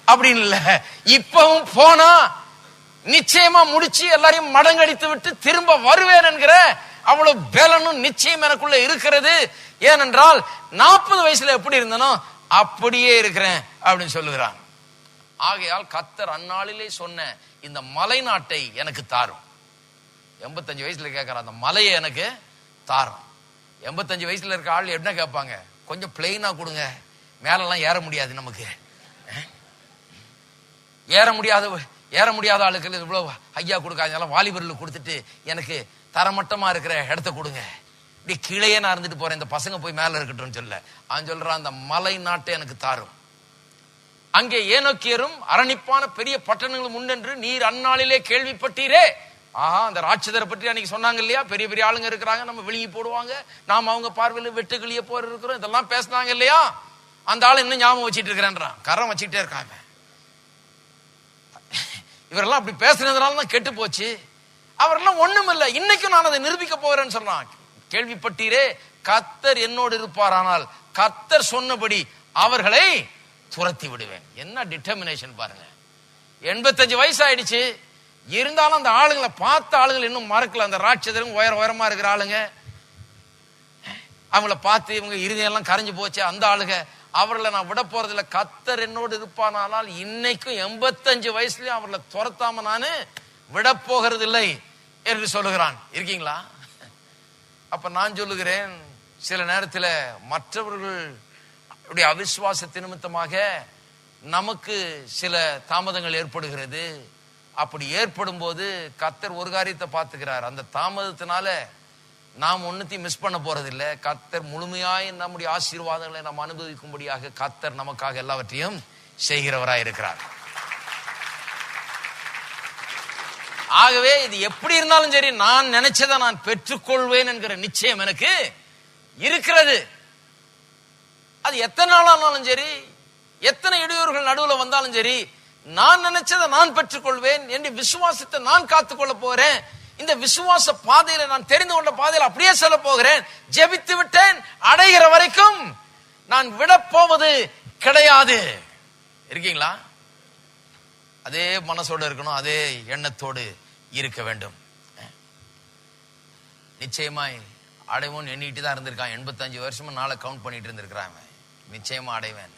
அப்படின்னு இல்ல, இப்பவும் போனா நிச்சயமா முடிச்சு எல்லாரையும் மடங்கடித்து விட்டு திரும்ப வருவேன் என்கிற அவ்வளவு பலனும் நிச்சயம் எனக்குள்ள இருக்கிறது. ஏனென்றால் 40 வயசுல எப்படி இருந்தனோ அப்படியே இருக்கிறேன் அப்படின்னு சொல்லுகிறான். ஆகையால் கர்த்தர் அந்நாளிலே சொன்ன இந்த மலை நாட்டை எனக்கு தாரும். 85 வயசுல கேட்கிற அந்த மலையை எனக்கு தாரும். 85 வயசுல இருக்க ஆள் என்ன கேட்பாங்க? கொஞ்சம் பிளெயினா கொடுங்க, மேலெல்லாம் ஏற முடியாது, நமக்கு ஏற முடியாத ஆளுக்கு இவ்வளவு ஐயா கொடுக்காதனால வாலிபர்களுக்கு கொடுத்துட்டு எனக்கு தரமட்டமா இருக்கிற இடத்த கொடுங்க, இப்படி கீழே நான் இருந்துட்டு போறேன், இந்த பசங்க போய் மேல இருக்கட்டும் சொல்ல. அவன் சொல்றான், அந்த மலை நாட்டை எனக்கு தாரும். அங்கே ஏனோக்கியரும் அரணிப்பான பெரிய பட்டணங்களும் உண்டென்று நீர் அந்நாளிலே கேள்விப்பட்டீரே. அந்த ராட்சதரை பற்றி அன்னைக்கு சொன்னாங்க இல்லையா? பெரிய பெரிய ஆளுங்க இருக்கிறாங்க, நம்ம விழுங்கி போடுவாங்க, நாம அவங்க பார்வையில் வெட்டுக்கிளிய போற இருக்கிறோம், இதெல்லாம் பேசினாங்க இல்லையா? அந்த ஆள் இன்னும் ஞாபகம் வச்சுட்டு இருக்கிறேன்றான், கரம் வச்சுட்டே இருக்காங்க. இவரெல்லாம் அப்படி பேசுனதுனால தான் கெட்டு போச்சு. அவரெல்லாம் ஒண்ணும் இல்லை, இன்னைக்கும் நான் அதை நிரூபிக்க போகிறேன்னு சொல்றான். கேள்விப்பட்டீரே, கர்த்தர் என்னோடு இருப்பார், ஆனால் கர்த்தர் சொன்னபடி அவர்களை துரத்தி விடுவேன். என்ன டிட்டர்மினேஷன் பாருங்க. 85 வயசு ஆயிடுச்சு, இருந்தாலும் அந்த ஆளுங்களை பார்த்த ஆளுகள் இன்னும் மறக்கல. அந்த ராட்சதரும் உயரமா இருக்கிற ஆளுங்க, அவங்கள பார்த்து இவங்க இருதயெல்லாம் கரைஞ்சு போச்சு. அந்த ஆளுங்க அவர்களை நான் விட போறதில்லை, கர்த்தர் என்னோடு இருப்பானால் இன்னைக்கும் 85 வயசுலயும் அவர்களை துரத்தாம நானு விட போகிறது இல்லை என்று சொல்லுகிறான். இருக்கீங்களா? அப்ப நான் சொல்லுகிறேன், சில நேரத்தில் மற்றவர்களுடைய அவிசுவாச நிமித்தமாக நமக்கு சில தாமதங்கள் ஏற்படுகிறது. அப்படி ஏற்படும் போது கர்த்தர் ஒரு காரியத்தை பார்த்துக்கிறார். அந்த தாமதத்தினால நாம் ஒன்னுத்தையும் மிஸ் பண்ண போறதில்லை. கர்த்தர் முழுமையாய் நம்முடைய ஆசீர்வாதங்களை நாம் அனுபவிக்கும்படியாக கர்த்தர் நமக்காக எல்லாவற்றையும் செய்கிறவராய் இருக்கிறார். ஆகவே இது எப்படி இருந்தாலும் சரி, நான் நினைச்சதை நான் பெற்றுக்கொள்வேன் என்கிற நிச்சயம் எனக்கு இருக்கிறது. அது எத்தனை நாளானாலும் சரி, எத்தனை இடையூறுகள் நடுவில் வந்தாலும் சரி, நான் நினைச்சதை நான் பெற்றுக்கொள்வேன். என் விசுவாசத்தை நான் காத்துக்கொள்ள போறேன். இந்த விசுவாச பாதையில, நான் தெரிந்து கொண்ட பாதையில அப்படியே செல்ல போகிறேன். ஜெபித்து விட்டேன், அடைகிற வரைக்கும் நான் விட போவது கிடையாது. இருக்கீங்களா? அதே மனசோடு இருக்கணும், அதே எண்ணத்தோடு இருக்க வேண்டும். நிச்சயமாய் அடைவோம் எண்ணிட்டு தான் இருந்திருக்கான். 85 வருஷமா நாளை கவுண்ட் பண்ணிட்டு இருந்திருக்கிறாங்க. நிச்சயமா அடைவேன்.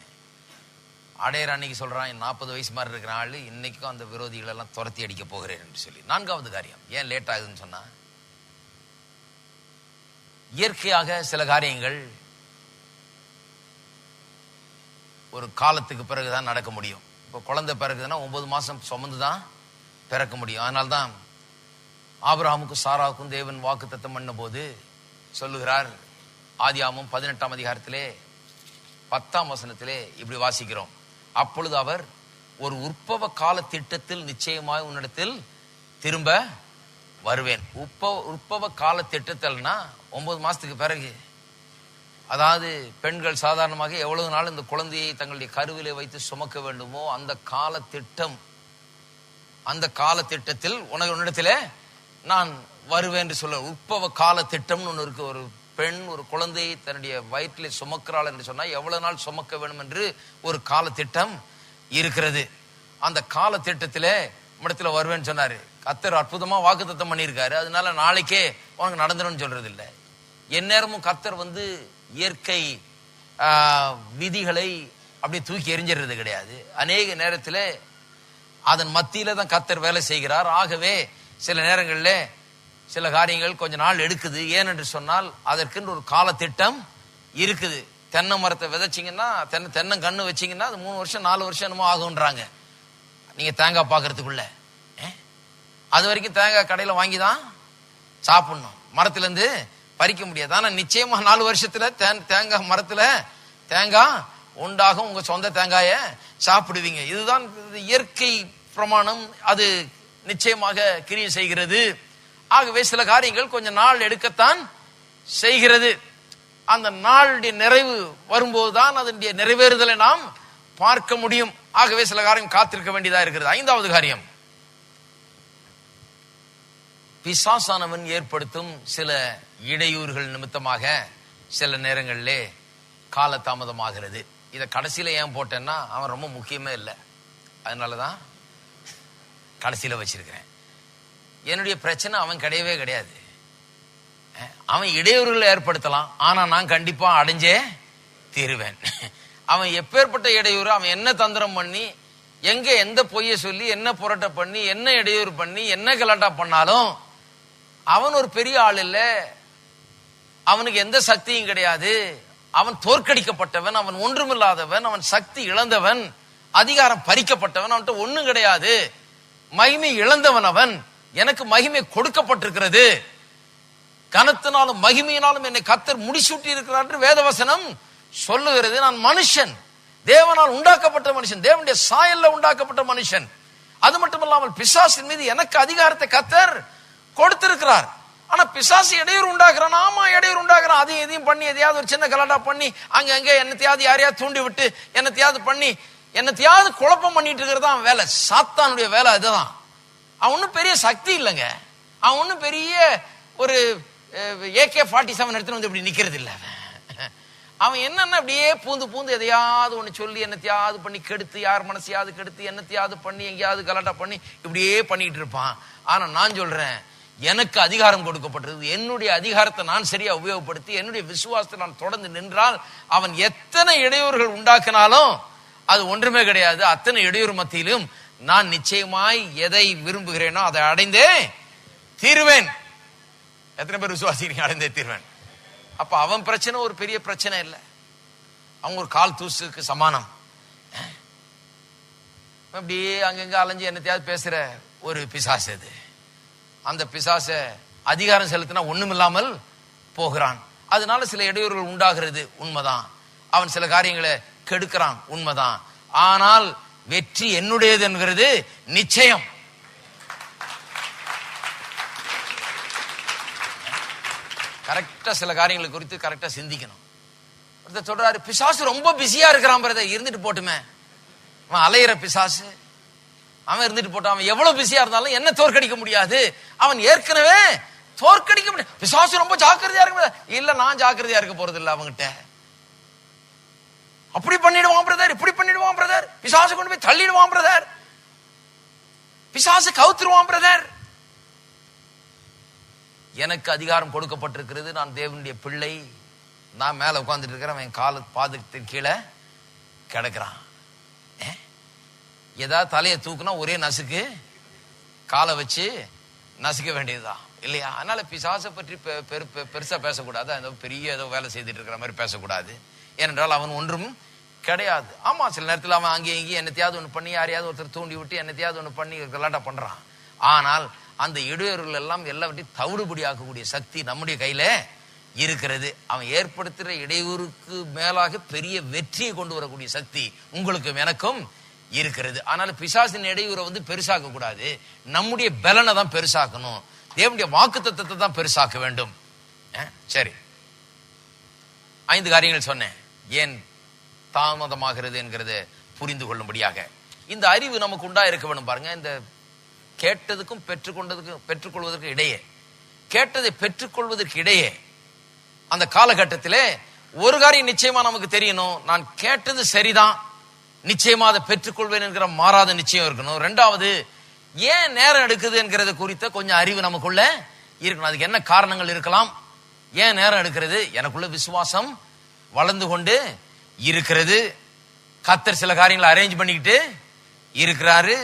அடையிற அன்னைக்கு சொல்றான், 40 வயசு மாதிரி இருக்கிற ஆளு இன்னைக்கும் அந்த விரோதிகள் எல்லாம் துரத்தி அடிக்க போகிறேன் என்று சொல்லி. 4வது காரியம், ஏன் லேட் ஆகுதுன்னு சொன்னா, இயற்கையாக சில காரியங்கள் ஒரு காலத்துக்கு பிறகுதான் நடக்க முடியும். இப்போ குழந்தை பிறகுதுன்னா 9 மாசம் சுமந்துதான் பிறக்க முடியும். அதனால்தான் ஆபிரகாமுக்கும் சாராவுக்கும் தேவன் வாக்குத்தத்தம் பண்ண போது சொல்லுகிறார், ஆதியாகமம் 18ஆம் அதிகாரத்திலே 10ஆம் வசனத்திலே இப்படி வாசிக்கிறோம். அப்பொழுது அவர், ஒரு உற்பவ கால திட்டத்தில் நிச்சயமாய் உன்னிடத்தில் திரும்ப வருவேன். உற்பவ கால திட்டத்தில்னா 9 மாசத்துக்கு பிறகு. அதாவது பெண்கள் சாதாரணமாக எவ்வளவு நாள் இந்த குழந்தையை தங்களுடைய கருவிலே வைத்து சுமக்க வேண்டுமோ அந்த கால திட்டம், அந்த கால திட்டத்தில் உன்னிடத்திலே நான் வருவேன் என்று சொல்ல. உற்பவ கால திட்டம்னு ஒன்று இருக்கு. ஒரு பெண் ஒரு குழந்தையை தன்னுடைய வயிற்றிலே சுமக்கிறாள் என்று சொன்னா எவ்வளவு நாள் சுமக்க வேண்டும் என்று ஒரு கால திட்டம் இருக்கிறது. அந்த கால திட்டத்திலே இடத்துல வருவேன்னு சொன்னாரு. கர்த்தர் அற்புதமா வாக்குத்தத்தம் பண்ணியிருக்காரு. அதனால நாளைக்கே உனக்கு நடந்துடும் சொல்றது இல்லை. எந்நேரமும் கர்த்தர் இயற்கை விதிகளை அப்படி தூக்கி எறிஞ்சிடுறது கிடையாது. அநேக நேரத்தில் அதன் மத்தியில தான் கர்த்தர் வேலை செய்கிறார். ஆகவே சில நேரங்களில் சில காரியங்கள் கொஞ்ச நாள் எடுக்குது. ஏனென்று சொன்னால் அதற்கென்று ஒரு கால திட்டம் இருக்குது. தென்னை மரத்தை விதைச்சிங்கன்னா, தென்னங்கன்று வச்சிங்கன்னா அது 3 வருஷம் 4 வருஷம் என்னமோ ஆகுன்றாங்க. நீங்க தேங்காய் பார்க்கறதுக்குள்ள அது வரைக்கும் தேங்காய் கடையில வாங்கி தான் சாப்பிடணும், மரத்திலிருந்து பறிக்க முடியாது. ஆனா நிச்சயமா 4 வருஷத்துல தேங்காய் மரத்துல தேங்காய் உண்டாகும். உங்க சொந்த தேங்காய சாப்பிடுவீங்க. இதுதான் இயற்கை பிரமாணம். அது நிச்சயமாக கிரியை செய்கிறது. ஆகவே சில காரியங்கள் கொஞ்ச நாள் எடுக்கத்தான் செய்கிறது. அந்த நாளுடைய நிறைவு வரும்போதுதான் அதனுடைய நிறைவேறுதலை நாம் பார்க்க முடியும். ஆகவே சில காரியம் காத்திருக்க வேண்டியதா இருக்கிறது. 5வது காரியம், பிசாசானவன் ஏற்படுத்தும் சில இடையூறுகள் நிமித்தமாக சில நேரங்களிலே காலதாமதமாகிறது. இதை கடைசியில ஏன் போட்டேன்னா, அவன் ரொம்ப முக்கியமே இல்லை, அதனாலதான் கடைசியில வச்சிருக்கிறேன். என்னுடைய பிரச்சனை அவன் கிடையவே கிடையாது. அவன் இடையூறுகளை ஏற்படுத்தலாம், ஆனா நான் கண்டிப்பா அடைஞ்சே தீருவேன். அவன் எப்பேற்பட்ட இடையூறு, அவன் என்ன தந்திரம் பண்ணி, எங்க எந்த பொய்ய சொல்லி, என்ன புரட்ட பண்ணி, என்ன இடையூறு பண்ணி, என்ன கலாட்டா பண்ணாலும் அவன் ஒரு பெரிய ஆள் இல்ல. அவனுக்கு எந்த சக்தியும் கிடையாது. அவன் தோற்கடிக்கப்பட்டவன், அவன் ஒன்றுமில்லாதவன், அவன் சக்தி இழந்தவன், அதிகாரம் பறிக்கப்பட்டவன், அவன்கிட்ட ஒண்ணும் கிடையாது. மகிமை இழந்தவன் அவன். எனக்கு மகிமை கொடுக்கப்பட்டிருக்கிறது. கனத்தினாலும் மகிமையினாலும் என்னை கர்த்தர் முடிசூட்டி இருக்கிறார் என்று வேதவசனம் சொல்லுகிறது. நான் மனுஷன், தேவனால் உண்டாக்கப்பட்ட மனுஷன், தேவனுடைய சாயல்ல உண்டாக்கப்பட்ட மனுஷன். அது மட்டுமல்லாமல் பிசாசின் மீது எனக்கு அதிகாரத்தை கர்த்தர் கொடுத்திருக்கிறார். ஆனா பிசாசு இடையூறு உண்டாக்குறான். ஆமா, இடையூறு உண்டாக்குறான். அதையும் இதையும் பண்ணி, எதையாவது ஒரு சின்ன கலாட்டா பண்ணி, அங்க என்னத்தையாவது யாரையாவது தூண்டி விட்டு, என்னத்தையாவது பண்ணி, என்னத்தையாவது குழப்பம் பண்ணிட்டு இருக்கிறதா அவன் வேலை. சாத்தானுடைய வேலை அதுதான். அவன் ஒன்னும் பெரிய சக்தி இல்லைங்க. அவன் ஒன்னும் பெரிய ஒரு AK-47 எடுத்துட்டு இப்படி நிக்கிறது இல்ல. அவன் என்னன்னா அப்படியே பூந்து எதையாவது ஒண்ணு சொல்லி, என்னத்தையாவது பண்ணி கெடுத்து, யார் மனசையாவது கெடுத்து, என்னத்தையாவது பண்ணி, எங்கேயாவது கலாட்டா பண்ணி இப்படியே பண்ணிட்டு இருப்பான். ஆனா நான் சொல்றேன், எனக்கு அதிகாரம் கொடுக்கப்பட்டிருக்கு. என்னுடைய அதிகாரத்தை நான் சரியா உபயோகப்படுத்தி என்னுடைய விசுவாசத்தை நான் தொடர்ந்து நின்றால் அவன் எத்தனை இடையூறுகள் உண்டாக்கினாலும் அது ஒன்றுமே கிடையாது. அத்தனை இடையூறு மத்தியிலும் நான் நிச்சயமாய் எதை விரும்புகிறேனோ அதை அடைந்தே தீருவேன். எத்தனை பேர் விசுவாசிக்கிறீங்க? அடைந்தே தீருவேன். அப்ப அவன் பிரச்சனை ஒரு பெரிய பிரச்சனை இல்லை. அவங்க ஒரு கால் தூசுக்கு சமானம். அப்படியே அங்கங்க அலைஞ்சு என்னத்தையாவது பேசுற ஒரு பிசாசு. அது அந்த பிசாச அதிகாரம் செலுத்தினா ஒண்ணுமில்லாமல் போகிறான். அதனால சில இடையூறுகள் உண்டாகிறது, உண்மைதான். அவன் சில காரியங்களை கெடுக்கிறான், உண்மைதான். ஆனால் வெற்றி என்னுடையது என்கிறது நிச்சயம். கரெக்டா சில காரியங்களை குறித்து கரெக்டா சிந்திக்கணும். ஒருத்தர் சொல்றாரு, பிசாசு ரொம்ப பிஸியா இருக்கிறான் பிரதர், இருந்துட்டு போட்டுமே. அவன் அலையிற பிசாசு, அவன் இருந்துட்டு போட்டான். அவன் எவ்வளவு பிஸியா இருந்தாலும் என்ன தோற்கடிக்க முடியாது, அவன் ஏற்கனவே தோற்கடிக்க முடியாது. பிசாசு ரொம்ப ஜாக்கிரதையா இருக்கு. இல்ல, நான் ஜாக்கிரதையா இருக்க போறது இல்ல அவங்கிட்ட. அப்படி பண்ணிடுவான் பிரதர், இப்படி பண்ணிடுவான் பிரதர், பிசாசு கொண்டு போய் தள்ளிடுவான் பிரதர், பிசாசு கவுத்துருவான் பிரதர். எனக்கு அதிகாரம் கொடுக்கப்பட்டிருக்கிறது, நான் தேவனுடைய பிள்ளை. நான் மேல உட்கார்ந்துட்டு இருக்கிறேன், அவன் கால பாதத்தின் கீழே கிடக்குறான். ஏதாவது தலையை தூக்குனா ஒரே நசுக்கு, காலை வச்சு நசுக்க வேண்டியதுதான் இல்லையா? அதனால பிசாசை பற்றி பெருசா பேசக்கூடாது, அந்த பெரிய ஏதோ வேலை செய்துட்டு இருக்கிற மாதிரி பேசக்கூடாது. ஏனென்றால் அவன் ஒன்றும் கிடையாது. ஆமா, சில நேரத்தில் அவன் அங்கேயும் இங்கேயும் என்னத்தையாவது ஒன்று பண்ணி யாரையாவது ஒருத்தர் தூண்டி விட்டு என்னத்தையாவது ஒன்று பண்ணி கலாட்டா பண்றான். ஆனால் அந்த இடையூறுகள் எல்லாம் எல்லாவற்றையும் தவிடுபடி ஆக்கக்கூடிய சக்தி நம்முடைய கையில இருக்கிறது. அவன் ஏற்படுத்துகிற இடையூறுக்கு மேலாக பெரிய வெற்றியை கொண்டு வரக்கூடிய சக்தி உங்களுக்கும் எனக்கும் இருக்கிறது. ஆனால் பிசாசின் இடையூறை பெருசாக்க கூடாது, நம்முடைய பலனை தான் பெருசாக்கணும், தேவனுடைய வாக்குத்தத்தத்தை தான் பெருசாக்க வேண்டும். சரி, 5 காரியங்கள் சொன்னேன், ஏன் தாமதமாகிறது என்கிறத புரிந்து கொள்ளும்படியாக. இந்த அறிவு நமக்கு உண்டா இருக்க வேண்டும். பாருங்க, இந்த கேட்டதுக்கும் பெற்றுக்கொள்வதற்கு இடையே, கேட்டதை பெற்றுக்கொள்வதற்கு இடையே அந்த காலகட்டத்திலே ஒரு காரியம் நிச்சயமா நமக்கு தெரியணும், நான் கேட்டது சரிதான், நிச்சயமா அதை பெற்றுக்கொள்வேன் என்கிற மாறாத நிச்சயம் இருக்கணும். 2வது, ஏன் நேரம் எடுக்குது என்கிறத குறித்த கொஞ்சம் அறிவு நமக்குள்ள இருக்கணும். அதுக்கு என்ன காரணங்கள் இருக்கலாம், ஏன் நேரம் எடுக்கிறது? எனக்குள்ள விசுவாசம் வளர்ந்து கொண்டு இருக்கிறது, கர்த்தர் சில காரியங்களை அரேஞ்ச் பண்ணிக்கிட்டு இருக்கிறாரு.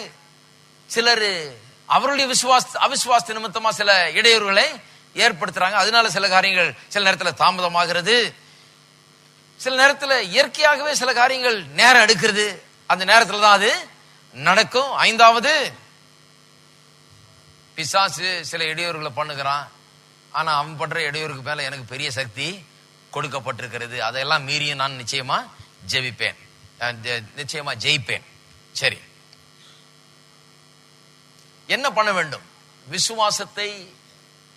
சிலர் அவருடைய அவிசுவாச நிமித்தமா சில இடையூறுகளை ஏற்படுத்துறாங்க, அதனால சில காரியங்கள் சில நேரத்தில் தாமதமாகிறது. சில நேரத்தில் இயற்கையாகவே சில காரியங்கள் நேரம் எடுக்கிறது, அந்த நேரத்தில் தான் அது நடக்கும். 5வது, பிசாசு சில இடையூறுகளை பண்ணுகிறான், ஆனா அவன் பண்ற இடையூறுக்கு மேல எனக்கு பெரிய சக்தி கொடுக்கப்பட்டிருக்கிறது, அதையெல்லாம் மீறியும் நான் நிச்சயமா ஜெயிப்பேன், நிச்சயமா ஜெயிப்பேன். சரி, என்ன பண்ண வேண்டும்? விசுவாசத்தை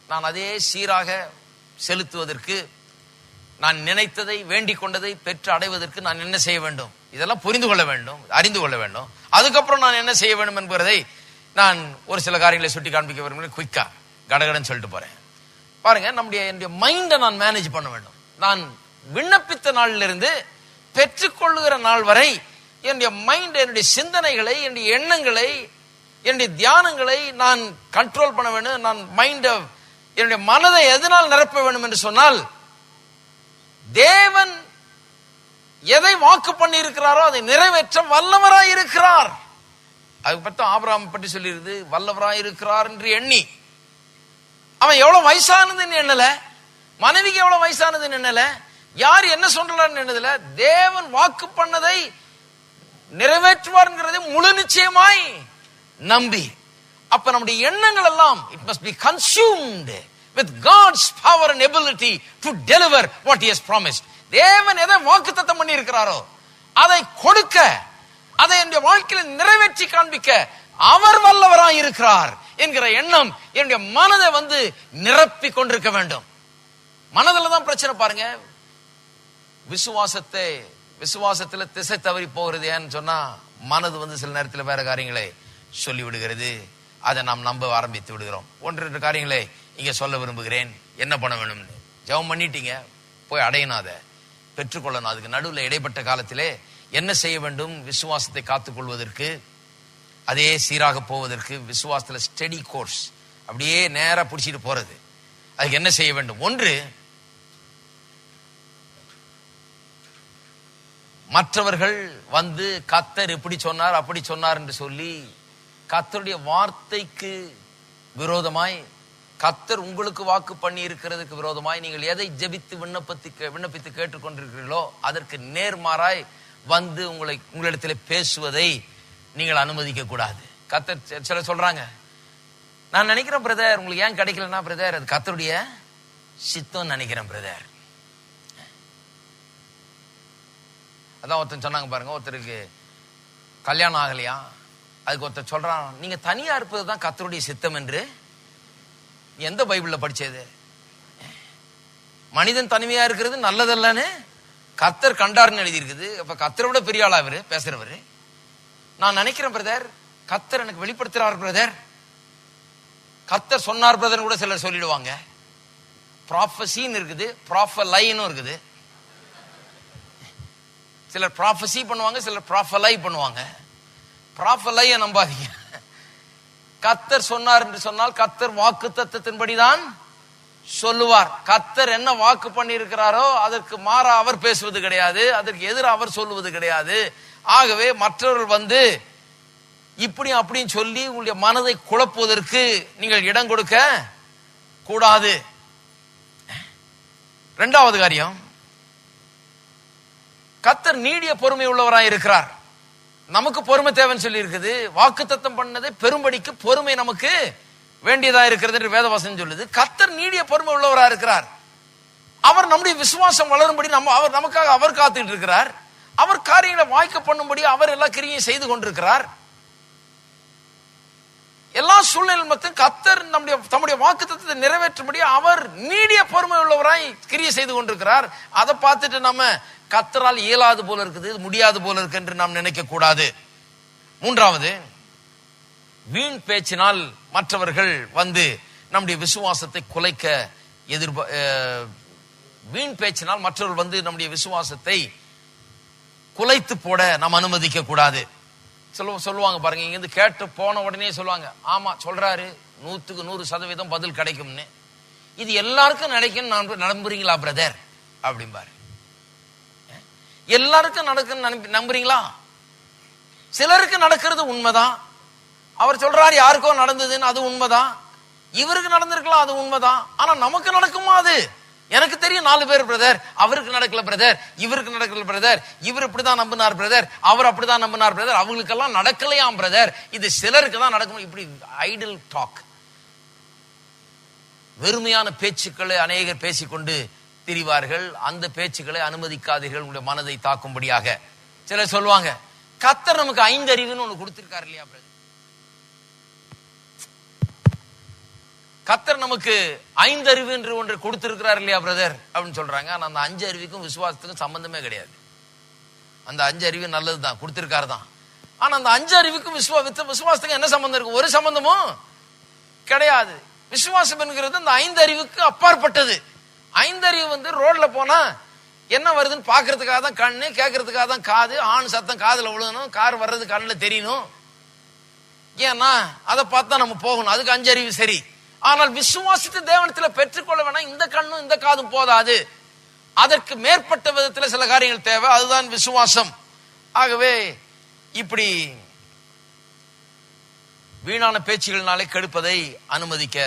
நான் அதே சீராக செலுத்துவதற்கு, நான் நினைத்ததை வேண்டிக் கொண்டதை பெற்று அடைவதற்கு நான் என்ன செய்ய வேண்டும்? இதெல்லாம் புரிந்து கொள்ள வேண்டும், அறிந்து கொள்ள வேண்டும். அதுக்கப்புறம் நான் என்ன செய்ய வேண்டும் என்பதை நான் ஒரு சில காரியங்களை சுட்டி காண்பிக்க விரும்புகிறேன். குயிக்கா கடகடன்னு சொல்லிட்டு போறேன். பாருங்க, என்னுடைய மைண்டை நான் மேனேஜ் பண்ண வேண்டும். நான் விண்ணப்பித்த நாளிலிருந்து பெற்றுக்கொள்ளுகிற நாள் வரை என்னுடைய மைண்ட், என்னுடைய சிந்தனைகளை, என்னுடைய எண்ணங்களை, என்னுடைய தியானங்களை நான் கண்ட்ரோல் பண்ண வேண்டும். நான் என்னுடைய மனதை எதனால் நிரப்ப வேண்டும் என்று சொன்னால், தேவன் எதை வாக்கு பண்ணி இருக்கிறாரோ அதை நிறைவேற்ற வல்லவராய் இருக்கிறார். அது பற்றி ஆபிரகாம் பற்றி சொல்லிருது, வல்லவராய் இருக்கிறார் என்று எண்ணி. அவன் எவ்வளவு வயசானதுன்னு எண்ணல, மனைவிக்கு எவ்வளவு வயசானதுன்னு எண்ணல, யார் என்ன சொல்றான்னு எண்ணதுல, தேவன் வாக்கு பண்ணதை நிறைவேற்றுவார்ங்கிறதை முழு நிச்சயமாய் நம்பி. அப்ப நம்முடைய எண்ணங்கள் எல்லாம் it must be consumed with God's power and ability to deliver what he has promised. தேவன் எதை வாக்குத்தத்தம் பண்ணி இருக்கிறாரோ அதை கொடுக்க, அதை என்னுடைய வாழ்க்கையில் நிறைவேற்றி காண்பிக்க அவர் வல்லவராய் இருக்கிறார் என்கிற எண்ணம் என்னுடைய மனதை நிரப்பி கொண்டிருக்க வேண்டும். மனதில் தான் பிரச்சனை. பாருங்க, விசுவாசத்துல திசை தவறி போகிறது. ஏன்னு சொன்னா மனது சில நேரத்தில் வேற காரியங்களை சொல்லி விடுகிறது, அதை நாம் நம்ப ஆரம்பித்து விடுகிறோம். 1-2 காரியங்களை இங்க சொல்ல விரும்புகிறேன். என்ன பண்ண வேணும்னு ஜெபம் பண்ணிட்டீங்க, போய் அடையணும், அதை பெற்றுக்கொள்ளணும். அதுக்கு நடுவில் இடைப்பட்ட காலத்திலே என்ன செய்ய வேண்டும்? விசுவாசத்தை காத்துக்கொள்வதற்கு, அதே சீராக போவதற்கு, விசுவாசத்துல ஸ்டெடி கோர்ஸ் அப்படியே நேரா பிடிச்சிட்டு போறது. அதுக்கு என்ன செய்ய வேண்டும்? 1, மற்றவர்கள் கர்த்தர் இப்படி சொன்னார் அப்படி சொன்னார் என்று சொல்லி கர்த்தருடைய வார்த்தைக்கு விரோதமாய், கர்த்தர் உங்களுக்கு வாக்கு பண்ணி இருக்கிறதுக்கு விரோதமாய் நீங்கள் எதை ஜெபித்து விண்ணப்பித்து கேட்டுக்கொண்டிருக்கிறீர்களோ அதற்கு நேர்மாறாய் உங்களிடத்தில் பேசுவதை நீங்கள் அனுமதிக்க கூடாது. கர்த்தர் சில சொல்றாங்க, நான் நினைக்கிறேன் பிரதர், உங்களுக்கு ஏன் கிடைக்கலன்னா பிரதர் அது கர்த்தருடைய சித்தம் நினைக்கிறேன் பிரதர். அதான் ஒருத்தன் சொன்னாங்க பாருங்க, ஒருத்தருக்கு கல்யாணம் ஆகலையா, அதுக்கு ஒருத்தர் சொல்றான், நீங்க தனியா இருப்பதுதான் கர்த்தருடைய சித்தம் என்று. எந்த பைபிள்ல படிச்சது? மனிதன் தனிமையா இருக்கிறது நல்லதல்லன்னு கர்த்தர் கண்டார்னு எழுதி இருக்குது. அப்ப கர்த்தரை விட பெரிய ஆளா இவரு பேசுறவரு. நான் நினைக்கிறேன் பிரதர், கர்த்தர் எனக்கு வெளிப்படுத்துறார் பிரதர், கர்த்தர் சொன்னார் பிரதர் கூட சிலர் சொல்லிடுவாங்க. ப்ராஃபஸின்னு இருக்குது, ப்ராஃபலைன்னு இருக்குது. சிலர் ப்ராஃபஸி பண்ணுவாங்க, சிலர் ப்ராஃபலை பண்ணுவாங்க. ப்ராஃபலைய நம்பாதீங்க. கர்த்தர் சொன்னார் என்று சொன்னால் கர்த்தர் வாக்கு தத்தத்தின்படிதான் சொல்லுவார். கர்த்தர் என்ன வாக்கு பண்ணி இருக்கிறாரோ அதற்கு மாறா அவர் பேசுவது கிடையாது, அதற்கு எதிராக அவர் சொல்லுவது கிடையாது. ஆகவே மற்றவர்கள் இப்படி அப்படின்னு சொல்லி உங்களுடைய மனதை குழப்புவதற்கு நீங்கள் இடம் கொடுக்க கூடாது. இரண்டாவது காரியம், கர்த்தர் நீடிய பொறுமை உள்ளவராய் இருக்கிறார். நமக்கு பொறுமை தேவைன்னு சொல்லி இருக்குது. வாக்குத்தத்தம் பண்ணதை பெரும்படிக்கு பொறுமை நமக்கு வேண்டியதா இருக்கிறது என்று வேதவசனம் சொல்லுது. கர்த்தர் நீடிய பொறுமை உள்ளவராக இருக்கிறார். அவர் நம்முடைய விசுவாசம் வளரும்படி அவர் நமக்காக அவர் காத்துட்டு இருக்கிறார். அவர் காரியங்களை வாய்க்க பண்ணும்படி அவர் எல்லா கிரியையும் செய்து கொண்டிருக்கிறார். எல்லா சூழ்நிலை மத்தியும் கர்த்தர் தம்முடைய வாக்குத்தத்தத்தை நிறைவேற்றும்படி அவர் நீடிய பொறுமை உள்ளவராய் கிரியை செய்து கொண்டிருக்கிறார். அதை பார்த்துட்டு நம்ம கர்த்தரால் இயலாது போல இருக்குது, முடியாது போல இருக்கு என்று நாம் நினைக்க கூடாது. மூன்றாவது, வீண் பேச்சினால் மற்றவர்கள் நம்முடைய விசுவாசத்தை குலைக்க வீண் பேச்சினால் மற்றவர்கள் நம்முடைய விசுவாசத்தை குலைத்து போட நாம் அனுமதிக்க கூடாது. சொல்லுவாங்க பாருங்க, இங்க இருந்து கேட்டு போன உடனே சொல்லுவாங்க, ஆமா சொல்றாரு 100% பதில் கிடைக்கும்னு. இது எல்லாருக்கும் நடக்கும் நம்புறீங்களா பிரதர் அப்படிம்பாரு. எல்லாருக்கும் நடக்குன்னு நம்புறீங்களா? சிலருக்கு நடக்கிறது உண்மைதான். அவர் சொல்றாரு யாருக்கோ நடந்ததுன்னு, அது உண்மைதான். இவருக்கு நடந்திருக்கலாம், அது உண்மைதான். ஆனா நமக்கு நடக்குமா? அது எனக்கு தெரியும் 4 பேர் பிரதர், அவருக்கு நடக்கல பிரதர், இவருக்கு நடக்கல பிரதர், இவர் இப்படிதான் நம்பினார் பிரதர், அவர் அப்படிதான் நம்பினார் பிரதர், அவங்களுக்கெல்லாம் நடக்கலையாம் பிரதர், இது சிலருக்கு தான் நடக்கும். இப்படி ஐடில் டாக், வெறுமையான பேச்சுக்களை அநேகர் பேசிக்கொண்டு திரிவார்கள். அந்த பேச்சுக்களை அனுமதிக்காதீர்கள் உங்களுடைய மனதை தாக்கும்படியாக. சிலர் சொல்லுவாங்க, கர்த்தர் நமக்கு 5 அறிவுன்னு ஒண்ணு கொடுத்திருக்காரு இல்லையா பிரதர், கர்த்தர் நமக்கு 5 அறிவு என்று ஒன்று கொடுத்திருக்கிறார் இல்லையா பிரதர் அப்படின்னு சொல்றாங்க. ஆனா அந்த 5 அறிவுக்கும் விசுவாசத்துக்கும் சம்பந்தமே கிடையாது. அந்த 5 அறிவு நல்லதுதான், கொடுத்திருக்காரு தான். ஆனா அந்த 5 அறிவுக்கும் விசுவாசத்துக்கு என்ன சம்பந்தம் இருக்கு? ஒரு சம்பந்தமும் கிடையாது. விசுவாசம் என்கிறது அந்த 5 அறிவுக்கு அப்பாற்பட்டது. 5 அறிவு ரோட்ல போனா என்ன வருதுன்னு பாக்குறதுக்காக தான் கண்ணு, கேட்கறதுக்காக தான் காது, ஆண் சத்தம் காதுல விழுகணும், கார் வர்றது கண்ணுல தெரியணும். ஏன்னா அதை பார்த்தா நம்ம போகணும், அதுக்கு 5 அறிவு சரி. ஆனால் விசுவாசத்தை தேவனத்துல பெற்றுக்கொள்ள வேணாம், இந்த கண்ணும் இந்த காதும் போதாது, அதற்கு மேற்பட்ட விதத்துல சில காரியங்கள் தேவை, அதுதான் விசுவாசம். ஆகவே இப்படி வீணான பேச்சுகளினாலே கெடுப்பதை அனுமதிக்க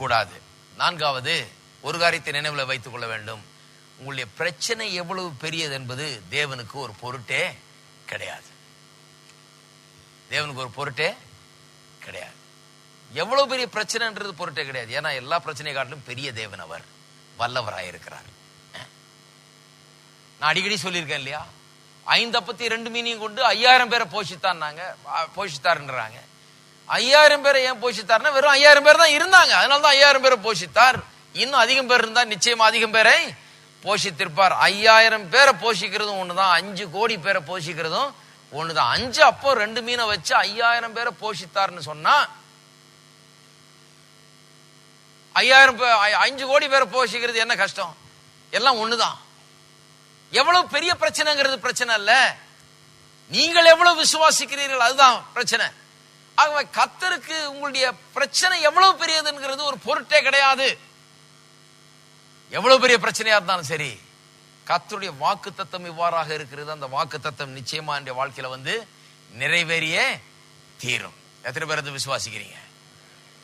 கூடாது. நான்காவது, ஒரு காரியத்தை நினைவில் வைத்துக் கொள்ள வேண்டும், உங்களுடைய பிரச்சனை எவ்வளவு பெரியது என்பது தேவனுக்கு ஒரு பொருட்டே கிடையாது. தேவனுக்கு ஒரு பொருட்டே கிடையாது. எவ்வளவு பெரிய பிரச்சனைன்றது பொருட்டே கிடையாது. ஏன்னா எல்லா பிரச்சனை காட்டிலும் பெரிய தேவன் அவர் வல்லவராயிருக்கிறார். நான் அடிக்கடி சொல்லியிருக்கேன் இல்லையா, 5 அப்பத்தி 2 மீனையும் கொண்டு 5000 பேரை போஷித்தாருன்றாங்க. 5000 பேரை ஏன் போஷித்தார்னா வெறும் 5000 பேர் தான் இருந்தாங்க, அதனாலதான் 5000 பேரை போஷித்தார். இன்னும் அதிகம் பேர் இருந்தா நிச்சயமா அதிகம் பேரை போஷித்திருப்பார். 5000 பேரை போஷிக்கிறதும் ஒண்ணுதான், 5 கோடி பேரை போஷிக்கிறதும் ஒண்ணுதான். 5 அப்போ 2 மீனை வச்சு 5000 பேரை போஷித்தார்னு சொன்னா 5 கோடி பேரை போஷிக்கிறது என்ன கஷ்டம்? எல்லாம் ஒண்ணுதான். எவ்வளவு பெரிய பிரச்சனைங்கிறது பிரச்சனை இல்ல, நீங்கள் எவ்வளவு விசுவாசிக்கிறீர்கள் அதுதான் பிரச்சனை. ஆகவே கர்த்தருக்கு உங்களுடைய பிரச்சனை எவ்வளவு பெரியதுங்கிறது ஒரு பொருட்டே கிடையாது. எவ்வளவு பெரிய பிரச்சனையா இருந்தாலும் சரி, கர்த்தருடைய வாக்கு தத்தம் இவ்வாறாக இருக்கிறது, அந்த வாக்கு தத்தம் நிச்சயமா என்ற வாழ்க்கையில நிறைவேறியே தீரும். எத்தனை பேர்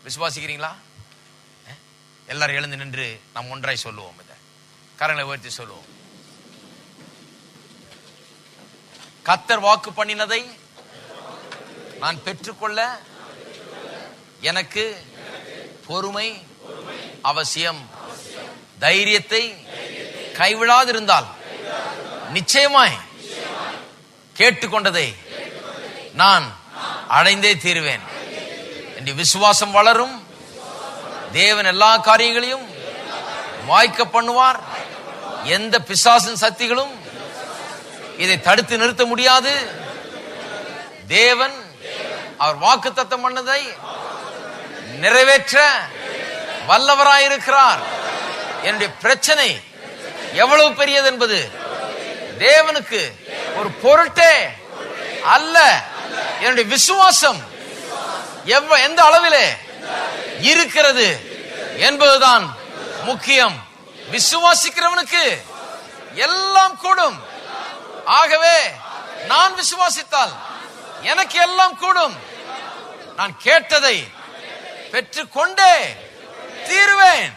விசுவாசிக்கிறீங்களா? எல்லாரும் எழுந்து நின்று நாம் ஒன்றாய் சொல்லுவோம், இதை கரங்களை உயர்த்தி சொல்லுவோம். கர்த்தர் வாக்கு பண்ணினதை நான் பெற்றுக்கொள்ள எனக்கு பொறுமை அவசியம். தைரியத்தை கைவிடாதிருந்தால் நிச்சயமாய் கேட்டுக்கொண்டதை நான் அடைந்தே தீருவேன். என் விசுவாசம் வளரும். தேவன் எல்லா காரியங்களையும் வாய்க்க பண்ணுவார். எந்த பிசாசின் சக்திகளும் இதை தடுத்து நிறுத்த முடியாது. தேவன் அவர் வாக்குத்தத்தம் பண்ணதை நிறைவேற்ற வல்லவராயிருக்கிறார். என்னுடைய பிரச்சனை எவ்வளவு பெரியது என்பது தேவனுக்கு ஒரு பொருட்டே அல்ல. என்னுடைய விசுவாசம் எந்த அளவிலே இருக்கிறது என்பதுதான் முக்கியம். விசுவாசிக்கிறவனுக்கு எல்லாம் கூடும். ஆகவே நான் விசுவாசித்தால் எனக்கு எல்லாம் கூடும். நான் கேட்டதை பெற்றுக்கொண்டே தீருவேன்.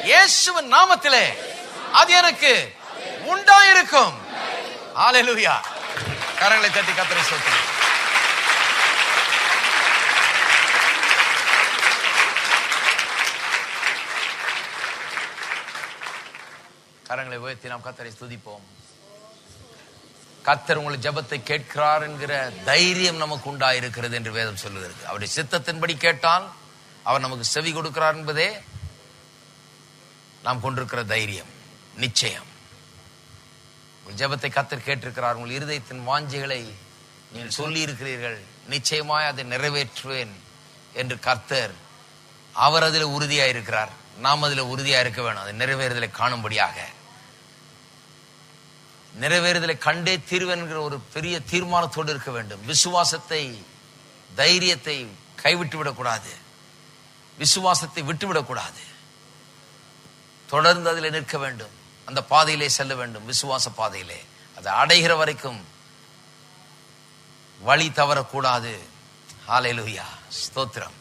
இயேசுவின் நாமத்திலே அது எனக்கு உண்டாயிருக்கும். ஹல்லேலூயா. கரங்களை தட்டி கர்த்தரை ஸ்தோத்திரம். கரங்களை உயர்த்தி நாம் கர்த்தரை ஸ்துதிப்போம். கர்த்தர் உங்கள் ஜெபத்தை கேட்கிறார் என்கிற தைரியம் நமக்கு உண்டாயிருக்கிறது என்று வேதம் சொல்லுகிறது. அவருடைய சித்தத்தின்படி கேட்டால் அவர் நமக்கு செவி கொடுக்கிறார் என்பதே நாம் கொண்டிருக்கிற தைரியம், நிச்சயம். உங்கள் ஜெபத்தை கர்த்தர் கேட்டிருக்கிறார். உங்கள் இருதயத்தின் வாஞ்சைகளை நீங்கள் சொல்லி இருக்கிறீர்கள். நிச்சயமாய் அதை நிறைவேற்றுவேன் என்று கர்த்தர் அவர் அதில் உறுதியாயிருக்கிறார். நாம் அதில் உறுதியா இருக்க வேணும். அதை நிறைவேறுதலை காணும்படியாக. நிறைவேறுதலை கண்டே தீர்வேன் என்கிற ஒரு பெரிய தீர்மானத்தோடு இருக்க வேண்டும். விசுவாசத்தை, தைரியத்தை கைவிட்டு விடக்கூடாது. விசுவாசத்தை விட்டுவிடக்கூடாது. தொடர்ந்து அதில் நிற்க வேண்டும். அந்த பாதையிலே செல்ல வேண்டும். விசுவாச பாதையிலே அதை அடைகிற வரைக்கும் வழி தவறக்கூடாது. ஹல்லேலூயா. ஸ்தோத்திரம்.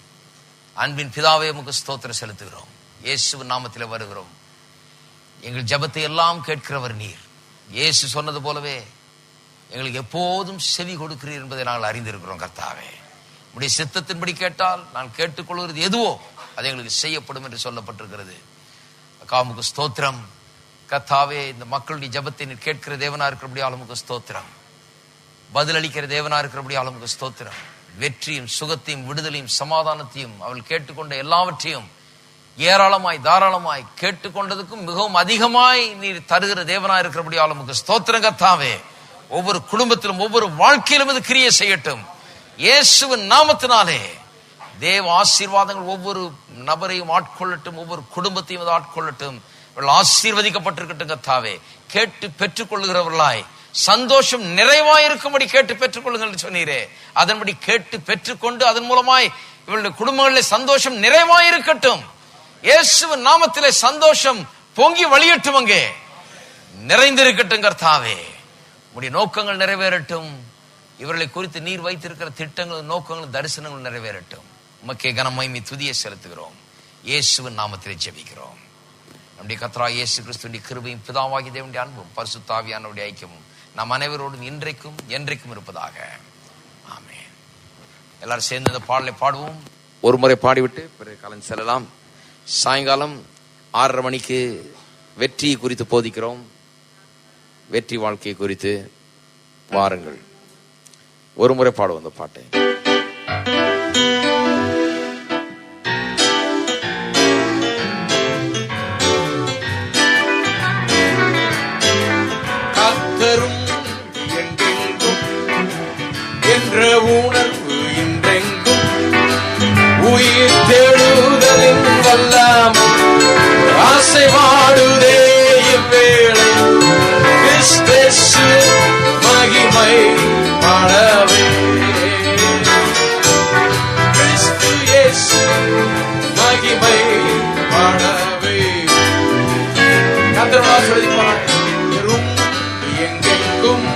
அன்பின் பிதாவே உமக்கு ஸ்தோத்திரம் செலுத்துகிறோம். இயேசுவின் நாமத்தில் வருகிறோம். எங்கள் ஜெபத்தை எல்லாம் கேட்கிறவர் நீர். இயேசு சொன்னது போலவே எங்களுக்கு எப்போதும் செவி கொடுக்கிறீர் என்பதை நாங்கள் அறிந்திருக்கிறோம். கர்த்தாவே, உம்முடைய சித்தத்தின்படி கேட்டால் நான் கேட்டுக்கொள்கிறது எதுவோ அது எங்களுக்கு செய்யப்படும் என்று சொல்லப்பட்டிருக்கிறது. உமக்கு ஸ்தோத்திரம். கர்த்தாவே, இந்த மக்களுடைய ஜெபத்தை நீர் கேட்கிற தேவனா இருக்கிறபடியால் உமக்கு ஸ்தோத்திரம். பதிலளிக்கிற தேவனா இருக்கிறபடியால் உமக்கு ஸ்தோத்திரம். வெற்றியும் சுகத்தையும் விடுதலையும் சமாதானத்தையும் அவள் கேட்டுக்கொண்ட எல்லாவற்றையும் ஏராளமாய் தாராளமாய் கேட்டுக்கொண்டதுக்கும் மிகவும் அதிகமாய் நீர் தருகிற தேவனா இருக்கிறபடியால் உமக்கு ஸ்தோத்திரம். கர்த்தாவே, ஒவ்வொரு குடும்பத்திலும் ஒவ்வொரு வாழ்க்கையிலும் இது கிரியை செய்யட்டும். இயேசுவின் நாமத்தினாலே தேவ ஆசீர்வாதங்கள் ஒவ்வொரு நபரையும் ஆட்கொள்ளட்டும். ஒவ்வொரு குடும்பத்தையும் அது ஆட்கொள்ளட்டும். ஆசீர்வதிக்கப்பட்டிருக்கட்டும். கர்த்தாவே, கேட்டு பெற்றுக் கொள்ளுகிறவர்களாய் சந்தோஷம் நிறைவாயிருக்கும்படி கேட்டு பெற்றுக் கொள்ளுங்கள் என்று சொன்னீரே, அதன்படி கேட்டு பெற்றுக்கொண்டு அதன் மூலமாய் இவர்களுடைய குடும்பங்களில் சந்தோஷம் நிறைவாயிருக்கட்டும். இயேசுவின் நாமத்திலே சந்தோஷம் பொங்கி வழியட்டும். அங்கே நிறைந்திருக்கட்டும். கர்த்தாவே, உம்முடைய நோக்கங்கள் நிறைவேறட்டும். இவர்களை குறித்து நீர் வைத்திருக்கிற திட்டங்கள், நோக்கங்கள், தரிசனங்கள் நிறைவேறட்டும். உமக்கே கனம், மகிமை, துதியை செலுத்துகிறோம். இயேசுவின் நாமத்திலே ஜெபிக்கிறோம். நம்முடைய கர்த்தராகிய இயேசு கிறிஸ்துவின் கிருபையும் பிதாவாகிய தேவனுடைய அன்பும் பரிசுத்த ஆவியானவருடைய ஐக்கியமும் நம் அனைவரோடும் இன்றைக்கும் என்றைக்கும் இருப்பதாக. ஆமென். எல்லாரும் சேர்ந்து இந்த பாடலை பாடுவோம். ஒரு முறை பாடிவிட்டு பிறகு காலம் செல்லலாம். சாயங்காலம் 6:30 மணிக்கு வெற்றி குறித்து போதிக்கிறோம். வெற்றி வாழ்க்கை குறித்து வாருங்கள். ஒரு முறை பாடுவோம் அந்த பாட்டை. கர்த்தரும் எங்கெங்கும் என்ற உணர்வு இன்றெங்கும் உயிர் தேடுதலின் வல்லமை ஆசை வாடுதே இவ்வேளை கிறிஸ்து மகிமை பாடவே. கிறிஸ்து இயேசு மகிமை பாடவே. கர்த்தர் ஆசீர்வதிப்பார். எங்கெங்கும்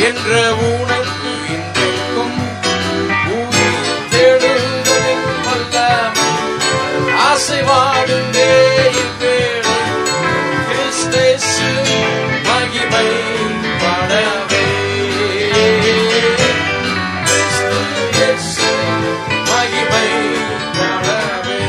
என்ற உணர்வு இன்றைக்கும் உயிர் தேடுதலின் வல்லமை ஆசை வாடுதே இவ்வேளை கிறிஸ்து மகிமை பாடவே. கிறிஸ்து இயேசு மகிமை பாடவே.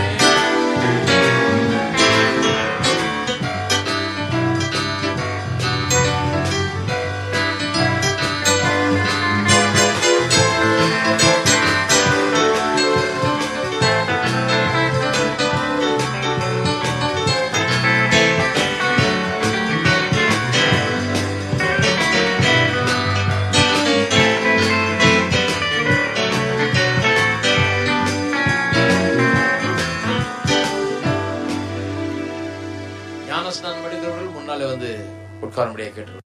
ஞானஸ்நானம் எடுக்கிறவர்கள் முன்னாலே வந்து உட்காரும்படியாக கேட்டு